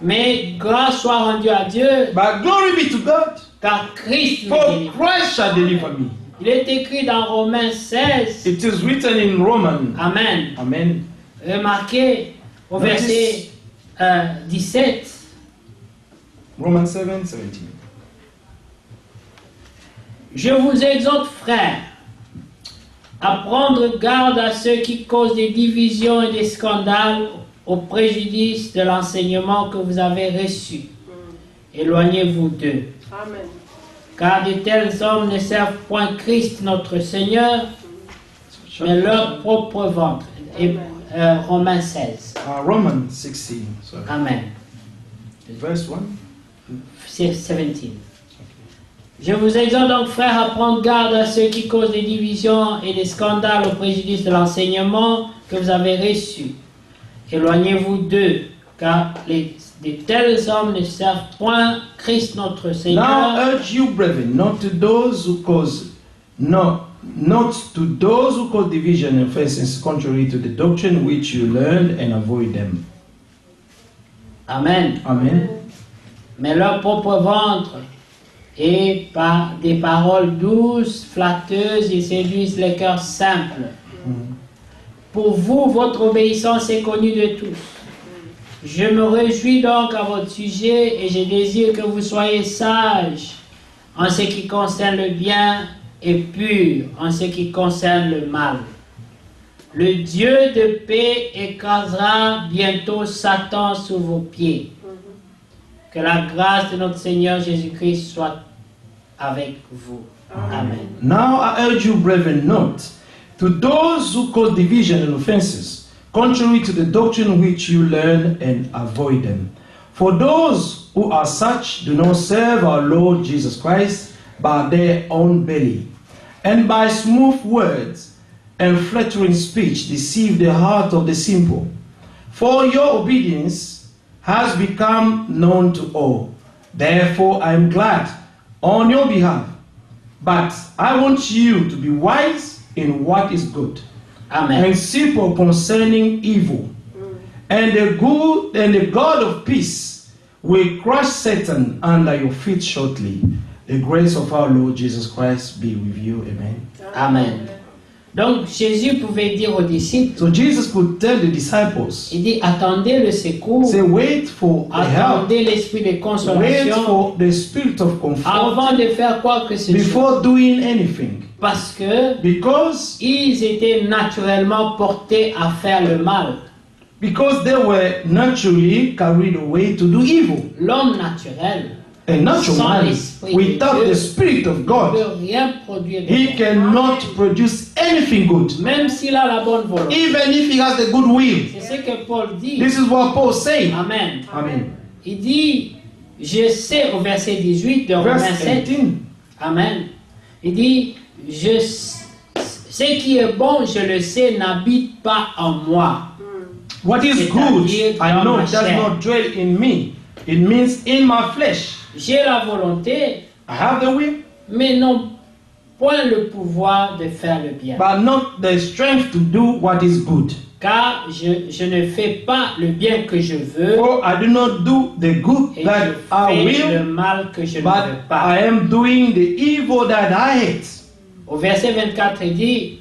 mais grâce soit rendue à Dieu, But glory be to God, car Christ me for délivre. Christ shall deliver me. Il est écrit dans Romains 16, It is written in Romans. Amen. Amen. Remarquez au verset 17, Romans 7, 17. je vous exhorte, frères, à prendre garde à ceux qui causent des divisions et des scandales au préjudice de l'enseignement que vous avez reçu. Éloignez-vous d'eux. Amen. Car de tels hommes ne servent point Christ notre Seigneur, mais leur propre ventre. Et Romains 16. Romans 16. Sorry. Amen. Verse 1. C'est 17. Je vous exhorte donc, frères, à prendre garde à ceux qui causent des divisions et des scandales au préjudice de l'enseignement que vous avez reçu. Éloignez-vous d'eux, car de tels hommes ne servent point Christ notre Now Seigneur, urge you, brethren, not to those who cause division and offenses contrary to the doctrine which you learned, and avoid them. Amen, Amen. mais leur propre ventre, et par des paroles douces, flatteuses, ils séduisent les cœurs simples. Pour vous, votre obéissance est connue de tous. Je me réjouis donc à votre sujet et je désire que vous soyez sages en ce qui concerne le bien et purs en ce qui concerne le mal. Le Dieu de paix écrasera bientôt Satan sous vos pieds. Que la grâce de notre Seigneur Jésus-Christ soit avec vous. Amen. Now I urge you, brethren, not to those who cause division and offenses, contrary to the doctrine which you learn, and avoid them. For those who are such do not serve our Lord Jesus Christ, but their own belly, and by smooth words and flattering speech deceive the heart of the simple. For your obedience has become known to all. Therefore I am glad on your behalf. But I want you to be wise in what is good, Amen. and simple concerning evil. And the God of peace will crush Satan under your feet shortly. The grace of our Lord Jesus Christ be with you. Amen. Amen. Donc Jésus pouvait dire aux disciples, So Jesus could tell the disciples, il dit attendez le secours, say, wait for the help, attendez l'esprit de wait consolation for the spirit of comfort avant de faire quoi que ce soit. before doing anything. Parce que Because ils étaient naturellement portés à faire le mal. they were naturally carried away to do evil. L'homme naturel A natural sans man, l'esprit de without Dieu, the Spirit of ne God, peut rien produire de he bon. cannot produce anything good. Même s'il a la bonne volonté. Even if he has the good will. C'est ce que Paul dit. This is what Paul said. Amen. Amen. Il dit, je sais au verset 18 de Romains Verse 7. 18. Amen. Il dit, ce qui est bon, je le sais, n'habite pas en moi. What is good, C'est-à-dire I dans know, ma does chair. not dwell in me. It means in my flesh. J'ai la volonté, I have the will, mais non point le pouvoir de faire le bien. but not the strength to do what is good. Car je ne fais pas le bien que je veux, For I do not do the good et that je I fais le will, mal que je ne but veux pas. I am doing the evil that I hate. Au verset 24, il dit,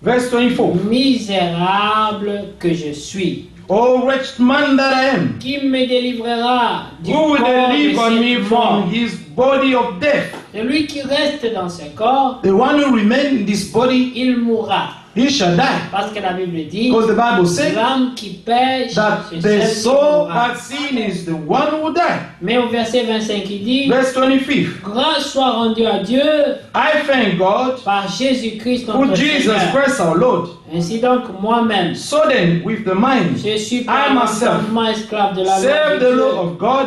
Verse 24. misérable que je suis. O wretched man that I am, Qui me délivrera du who will corps de deliver me cette from mort? his body of death? Celui qui reste dans ce corps, The one who remains in this body, il mourra. he shall die. Parce que la Bible dit, Because the Bible says l'âme qui pêche, that c'est the celle qui soul mourra. that sin is the one who will die. Mais au verset 25, il dit, Verse 25. grâce soit rendue à Dieu I thank God par Jésus-Christ for notre Jesus Seigneur. Christ our Lord. Ainsi donc, moi-même, So then, with the mind, je suis I par myself l'entendement esclave de la loi serve de the Dieu, law of God,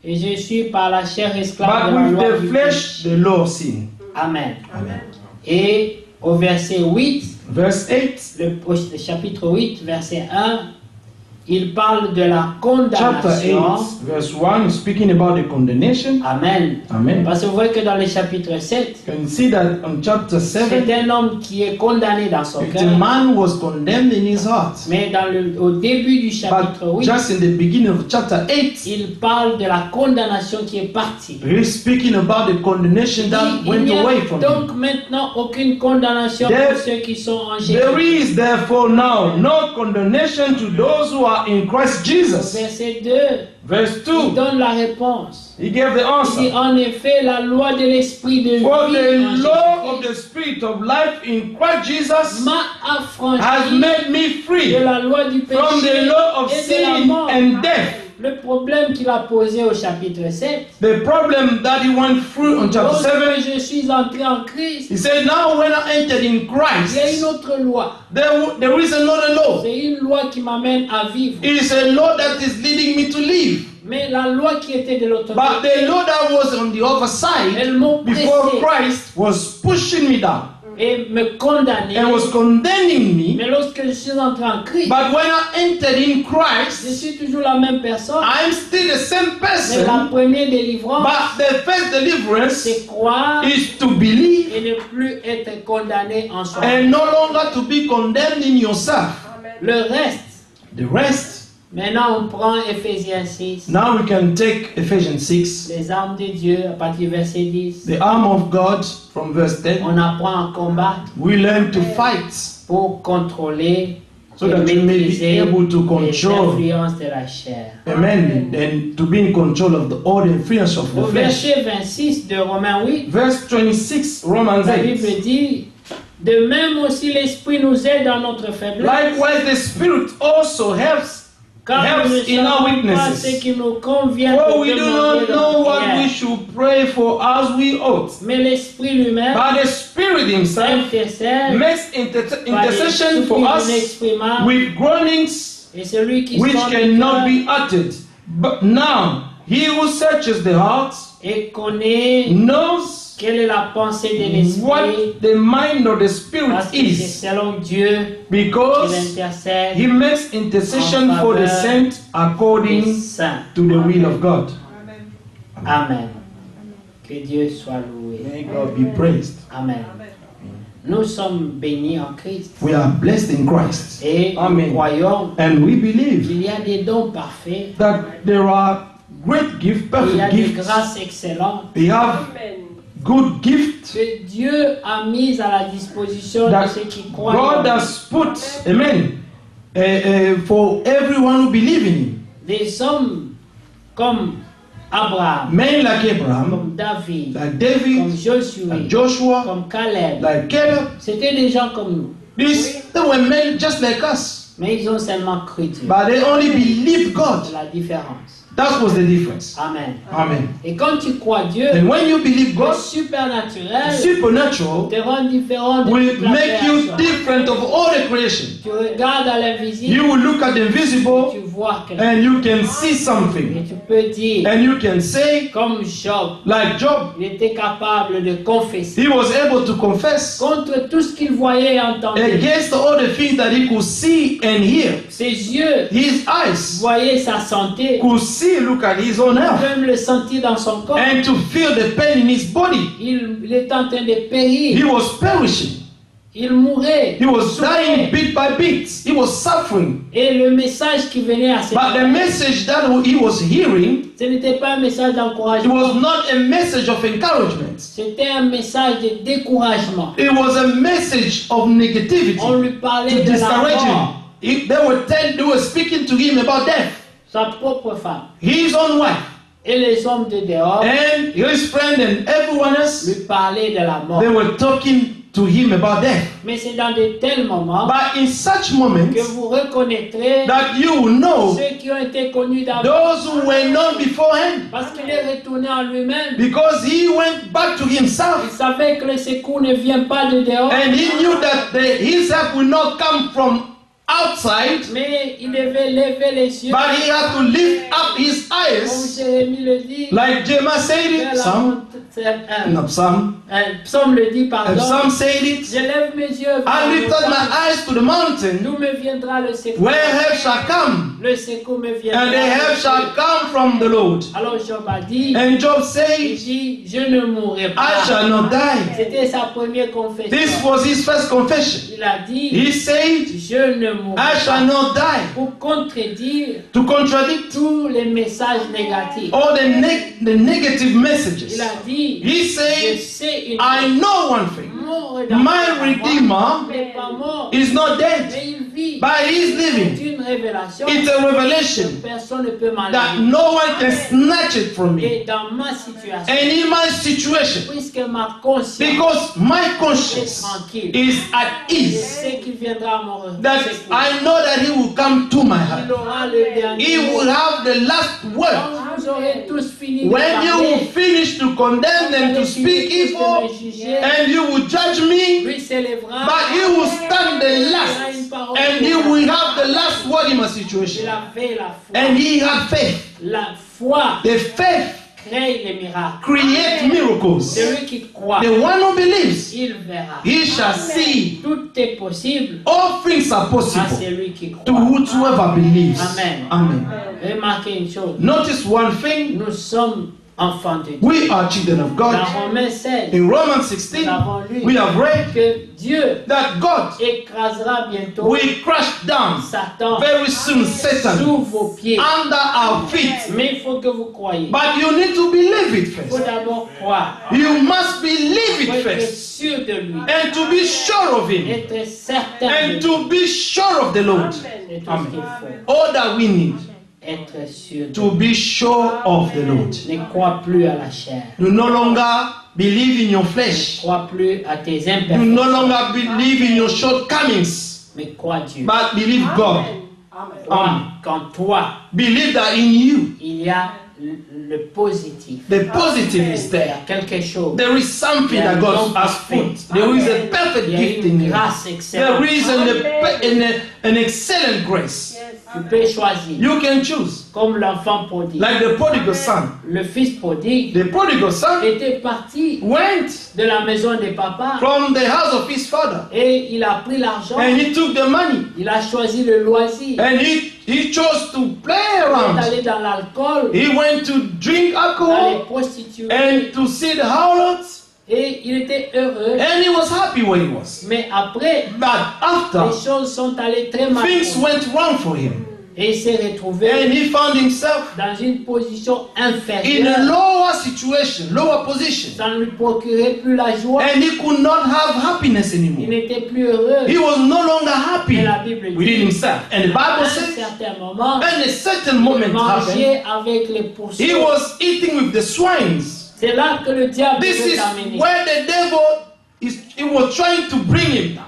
et je suis par la chair esclave but de la with loi the du flesh, péché. the law of sin. Amen. Amen. Et au verset 8, Verse 8, le chapitre 8, verset 1, il parle de la chapter 8, condamnation. verse 1, speaking about the condemnation. Amen. Amen. Parce que vous voyez que dans le chapitre 7, You can see that on chapter 7, c'est un homme qui est condamné dans son the cœur. man was condemned in his heart. Mais au début du chapitre But 8, just in the beginning of chapter 8, il parle de la condamnation qui est partie. he's speaking about the condemnation that Il went n'y away a from donc him. maintenant aucune condamnation There- pour ceux qui sont en There Jésus. is therefore now no condemnation to those who are in Christ Au Jesus. verset 2, Verse il 2, donne la réponse. he gave the Il dit answer. en effet la loi de l'esprit de vie For en the law of Jésus-Christ the Spirit of life in Christ Jesus m'a has affranchi made me free de la loi du péché from the law of et de la sin mort. and death. Le problème qu'il a posé au chapitre 7, The problem that he went through on chapter 7, lorsque je suis entré en Christ, he said, now when I entered in il y a une Christ, autre loi. there is another law. C'est une loi qui m'amène à vivre. It is a law that is leading me to live. Mais la loi qui était de l'autre But côté, the law that was on the other side, elle m'oppressait before Christ, was pushing me down et me condamnait. and was condemning me. Mais lorsque je suis entré en Christ, But when I entered in je Christ, suis toujours la même personne. I'm still the same Mais la person. première délivrance, But the first deliverance c'est croire is to believe et ne plus être condamné en soi. and no longer to be condemned in yourself. Le reste, The rest, maintenant on prend Ephésiens 6, now we can take Ephesians 6, les armes de Dieu à partir du verset 10. the arm of God from verse 10. On apprend à combattre We learn to fight pour contrôler so et that we may be maîtriser able to les control. influences de la chair. Amen. And to be in control of all the influence of the Au flesh. verset 26 de Romains 8, Verse 26, Romans la 8. Bible dit, de même aussi l'Esprit nous aide dans notre faiblesse, Likewise, the Spirit also helps car nous ne helps in our savons pas weaknesses. ce qui nous convient For de we do demander not dans know la what we prière. should pray for as we ought. Mais l'Esprit lui-même But the Spirit Himself intercède makes par les intercession for soupirs us inexprimables, with groanings et celui qui which sonde le cannot cœur be uttered. But now, He who searches the hearts et connaît knows quelle est la pensée de l'Esprit, what the mind of the Spirit parce que c'est is, selon Dieu qu'il because intercède He makes intercession for the saint des according saints. to the will of God. Amen. Que Dieu soit loué. May God be praised. Amen. Nous sommes bénis en Christ We are blessed in Christ. et Amen. nous croyons And we believe qu'il y a des dons parfaits, that there are great gifts, il y a perfect des gifts. grâces excellentes We have good gifts que Dieu a mises à la disposition de that ceux qui croient. God has put, amen, for everyone who believes in Him. Des hommes comme Abraham, Men like Abraham, comme David, like comme David, Josué, like Joshua, comme Caleb. like Caleb. C'était des gens comme nous, They were men just like us, mais ils ont seulement cru Dieu. but they only believed God. C'est la différence. That was the difference. Amen. Amen. Et quand tu crois Dieu, And when you believe le God, supernaturel supernatural te rend différent de will toute la make you création. different of all the creation. Tu regardes à l'invisible, You will look at the invisible tu vois quelque and you can see et something. tu peux dire, And you can say, comme Job, like Job, il était capable de confesser he was able to confess contre tout ce qu'il voyait et entendait. against all the things that he could see and hear. Ses yeux His eyes voyaient sa santé, could see, look at his own health, même le sentir dans son corps. and to feel the pain in his body. Il était en train de He périr. was perishing. Il mourait. He was souffrait. dying bit by bit. He was suffering. Et le message qui venait à cette But the message that he was hearing, ce n'était pas un message it d'encouragement. was not a message of encouragement. C'était un message de découragement. It was a message of negativity On lui parlait to de la discourage him, mort. they were speaking to him about death. Sa propre femme His own wife et les hommes de dehors and his friend and everyone else, lui parlaient de la mort. they were talking to him about death. Mais c'est dans de tels moments But in such moments que vous reconnaîtrez that you will know ceux qui ont été connus d'avant. those who were known beforehand, Parce qu'il est retourné en lui-même. because he went back to Il himself savait que le secours ne vient pas de dehors, and he knew that his help will not come from outside, mais il devait lever les yeux. but he had to lift up his Comme eyes, Jérémie le dit, like Jeremiah said vers it. la Some, not some. Psaume le dit, pardon. Some said it. Je lève mes yeux vers I le lifted my montagne. eyes to the mountain, D'où me viendra le secours? where help shall come, Le secours me viendra. and the help shall come from the Lord. Alors Job a dit, And Job il said, dit, je ne mourrai I pas. shall not die. C'était sa première confession. This was his first confession. Il a dit, He said, je ne mourrai I shall pas. not die. Pour contredire To contradict tous les messages négatifs. all the negative messages. Il a dit, He je said, sais une I know one thing. mort est dans My la Redeemer mort, n'est pas mort, is not dead, mais il vit. but he is C'est living. une révélation It's a que revelation personne ne peut that m'enlever. no one can snatch it from me. Et dans ma situation, And in my situation, puisque ma conscience because my est conscience tranquille, is at je ease, sais qu'il viendra à mon that secours. I know that he will come to my Il heart. aura le dernier He mot. will have the last word. Quand vous aurez tous fini de When you will parler, finish to condemn and to speak evil, and you will judge me, lui s'élèvera. but he will stand the last, and he will have the last word in my situation. Il avait la foi. And he had faith. La foi The faith crée les miracles. creates miracles. Celui qui croit, The one who believes, il verra. he shall see. Tout est possible All things are à possible celui qui to croit. whosoever believes. Amen. Amen. Remarquez une chose. Notice one thing. Nous sommes enfants de Dieu. We are children of Dans God. Romains 16, In Romans nous 16, avons lu we have read que Dieu that God écrasera bientôt will crush down Satan very soon Satan sous vos pieds. under our feet. Mais il faut que vous croyiez. But you need to believe it Il faut first. d'abord croire. You must believe Il faut it être first. sûr de lui. And to be sure of Him. Être certain de And lui. to be sure of the Lord. C'est tout ce Amen. qu'il faut. All that we need Être sûr de to be sure of the Lord. lui. Ne crois plus à la chair. Do no longer believe in your Ne flesh. crois plus à tes Do no imperfections. longer believe in your shortcomings. Mais crois Dieu. But believe God. Crois qu'en toi, Believe that in you, il y a le positif. the positive is Il y there. a quelque chose. There is something that God has put. There is a perfect Il y a gift in une you. grâce There excellente. is an excellent grace. Tu peux choisir. You can choose. Comme l'enfant prodigue. Like the prodigal son. Le fils prodigue The prodigal son était parti went de la maison de papa from the house of his father et il a pris l'argent. and he took the money Il a choisi le loisir. and he chose to play Il est around. allé dans l'alcool, He went to drink dans les alcohol prostituées and to see the harlots, et il était heureux. and he was happy where he was. Mais après, But les after, choses sont allées très mal. things went wrong for him Et il s'est and retrouvé he found himself dans une position in a inférieure. lower situation, lower position, Ça ne lui procurait plus la joie. and he could not have happiness Il anymore. n'était plus heureux. He was no longer happy Et la Bible within dit, himself. And the à Bible un says, certain moment, and a certain il moment happened. mangeait avec les He pourceaux. was eating with the swines. C'est là que le diable This veut is t'amener. where the devil he was trying to bring him down.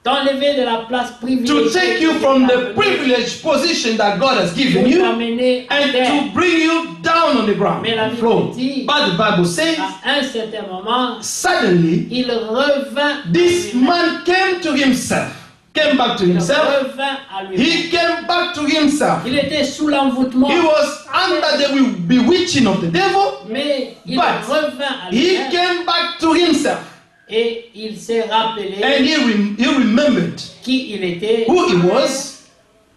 T'enlever de la place privilégiée. To take you from the privileged position that God has given Pour you t'amener à and terre. to bring you down on the ground, Mais la on the Bible floor. dit, But the Bible says, à un certain moment, suddenly il revint this à lui-même. man came to himself, came back to Il himself. revint à lui-même. He came back to himself. Il était sous l'envoûtement, He was under the bewitching of the devil, mais il but revint à he lui-même came back to himself. et il s'est rappelé And he remembered qui il était who he was,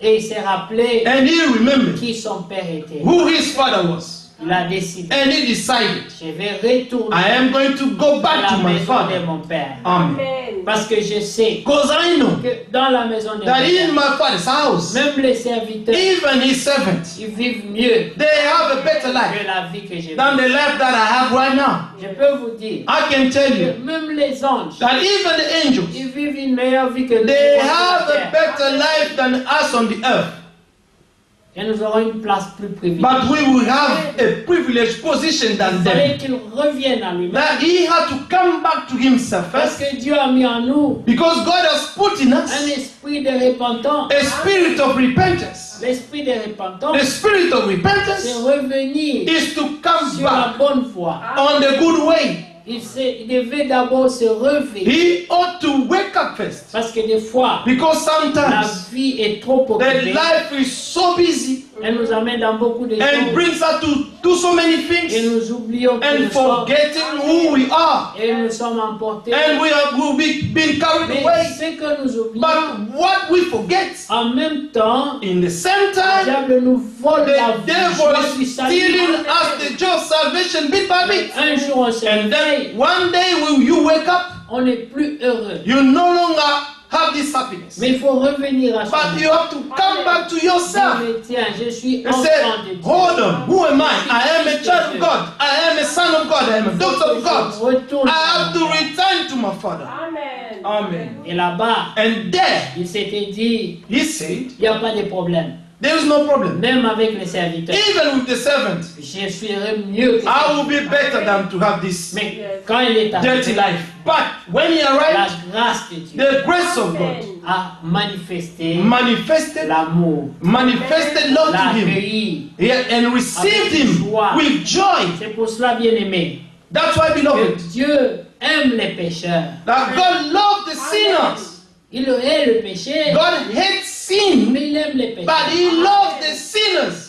et il s'est rappelé and he remembered qui son père était. who his father was. Il a décidé. And he decided, Je vais retourner I am going to go back à to la my maison de father. mon père. Amen. Parce que je sais Because I know que dans la maison de mon that in père, my father's house, même les serviteurs, even his servants, ils vivent mieux they have a better que life la vie que j'ai than vécue. the life that I have right now. Je peux vous dire I can tell que you même les anges, that even the angels, ils vivent une meilleure vie que nous. they sur la have a terre. better life than us on the earth. Et nous aurons une place plus privilégiée. But we will have a privileged position than Il fallait them. qu'il revienne à lui-même. That he had to come back to himself Parce first. que Dieu a mis en nous Because God has put in un us esprit de repentance. a spirit of repentance. L'esprit de repentance, The spirit of c'est repentance revenir is to come sur la back bonne voie. on the good way. Il devait d'abord se réveiller. He ought to wake up first. Parce que des fois, Because la sometimes vie est trop the occupée. life is so busy Elle nous amène dans beaucoup de and choses. brings us to do so many Et things nous oublions que and nous sommes. forgetting who we are. Et nous sommes emportés. And we'll be being carried Mais away. ce que nous oublions, But what we forget, en même temps, in the same le time, diable nous vole la the vie devil du is salut. stealing us the joy of salvation bit by bit. Un jour on se And réveille, then one day will you wake up, on n'est plus heureux. you no longer have this happiness. Mais il faut revenir à But soi. you have to come back to yourself Mais tiens, je suis and say, enfant de Dieu. hold on, who am I? I am a child of God. I am a son of God. I am a daughter of God. Retourne I have à to moi. return to my Father. Amen. Amen. Et là-bas, And there, il s'était dit, he said, il n'y a pas de problème. there is no problem. Même avec les serviteurs, Even with the servant, je suis mieux que I will be better than to have this Mais quand il est dirty arrivé, life. But when he la arrived, grâce de Dieu the grace of God a manifesté manifested l'amour, love l'a to him. accueilli. And received him with joy. C'est pour cela, bien-aimé, That's why, que beloved, Dieu aime les pécheurs. that God loved the sinners. Il hait le péché, God hates sin, mais il aime les but pécheurs. he loves the sinners.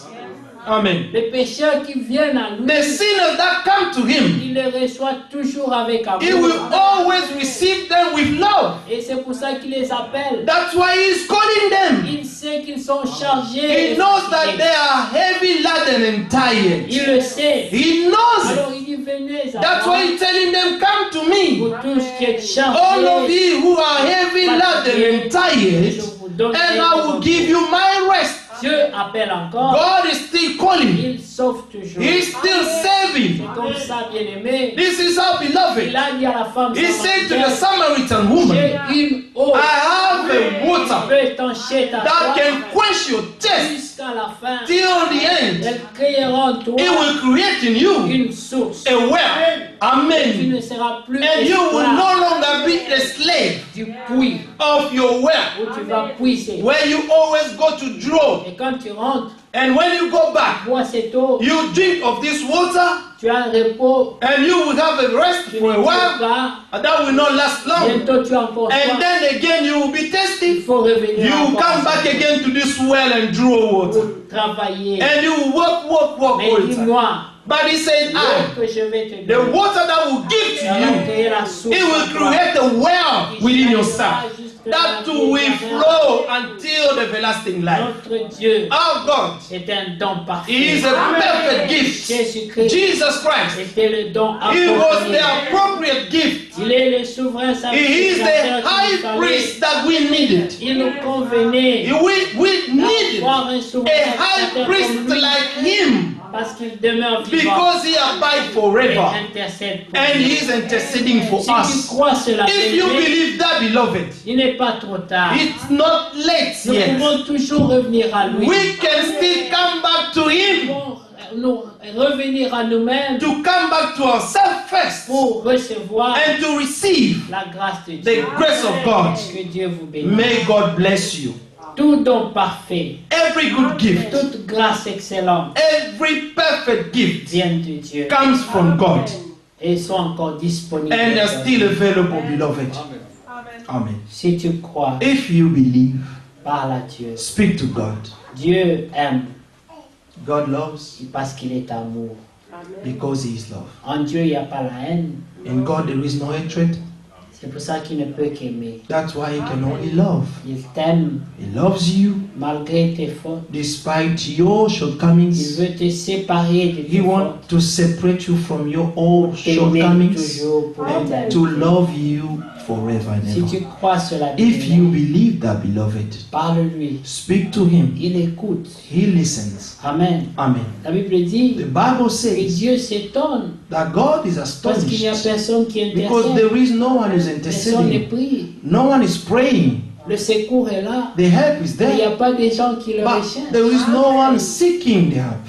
Amen. Les pécheurs qui viennent à lui, The sinners that come to him, il les reçoit toujours avec he will amour. always receive them with love. Et c'est pour ça qu'il les appelle. That's why he's calling them. Il sait qu'ils sont chargés. He knows that they are heavy laden and tired. Il le sait. He knows it. Alors il dit, venez à That's moi, why he's telling them, come to me. vous tous qui êtes All of chargés, you who are heavy laden and je tired, vous donne and I will give you my rest. Dieu appelle encore. God is still calling. Il sauve toujours. He's still saving. C'est comme ça, bien-aimé. This is how, Il beloved. a dit à la femme He said to the samaritaine, Samaritan woman, j'ai une eau I have a qui water peut étancher ta that soif can quench your thirst jusqu'à la fin. till the end. Elle créera en toi It will create in you une source. a well. Tu Amen. ne seras plus And you will esclave no longer be a slave du puits of your well, où tu vas puiser. where you always go to draw. Et quand tu rentres, And when you go back, bois cette eau, you drink of this water, tu as un repos, and you will have a rest tu for ne a tires while, pas, and that will not last long. bientôt tu as encore And soif. then again, you will be Il thirsty. faut revenir You will encore come back again to this well and draw water. pour travailler. And you will walk all Mais the time. dis-moi, But he said, l'eau I, que je vais te the donner, water that will give to ça va you, créer la source it will en toi. create a well Qui within jaillira yourself. jusqu'à That la too vie will éternelle. flow until the everlasting life. Notre Dieu Our God, est un don parfait. He is a perfect gift. Jésus-Christ Jesus Christ, était le don He was approprié. the appropriate gift. Il est le souverain He is sacrificateur the qu'il high fallait. priest that we needed. Il nous convenait We needed d'avoir un souverain a high sacrificateur priest comme lui, like Him parce qu'il demeure vivant because He abides et forever. intercède pour And nous. He is interceding for Si tu us. crois cela, If you bien-aimé, believe that, beloved, il n'est pas trop tard. it's not late Nous yet. pouvons toujours revenir à lui. We can still come back to Him, Nous revenir à nous-mêmes to come back to ourselves first, pour recevoir and to receive la grâce de the Dieu. grace of God. Que Dieu vous bénisse. May God bless you. Tout don parfait, Every good gift, toute grâce excellente every perfect gift viennent de Dieu comes from God et sont encore disponibles. and are still available, beloved. Amen. Si tu crois, If you believe, parle à Dieu. speak to God. Dieu aime God loves parce qu'il est amour. because He is love. En Dieu, il n'y a pas la haine. In God there is no hatred. C'est pour ça qu'il ne peut qu'aimer. That's why He can only love. Il t'aime He loves you malgré tes fautes. despite your Il shortcomings. veut te séparer de tes He fautes. wants to separate you from your own T'aimer shortcomings toujours pour l'éternité. to love you forever and Si tu ever. crois cela, If you bien-aimé, believe that, beloved, parle-lui. speak to him. Il écoute. He listens. Amen. Amen. La Bible dit The Bible que says Dieu s'étonne that God is parce qu'il n'y a astonished personne qui because intercède. there is no one who's Personne ne interceding. prie. No one is praying. Le secours est là. The help is Il n'y there. a pas de gens qui le But recherchent. there is no one seeking the help.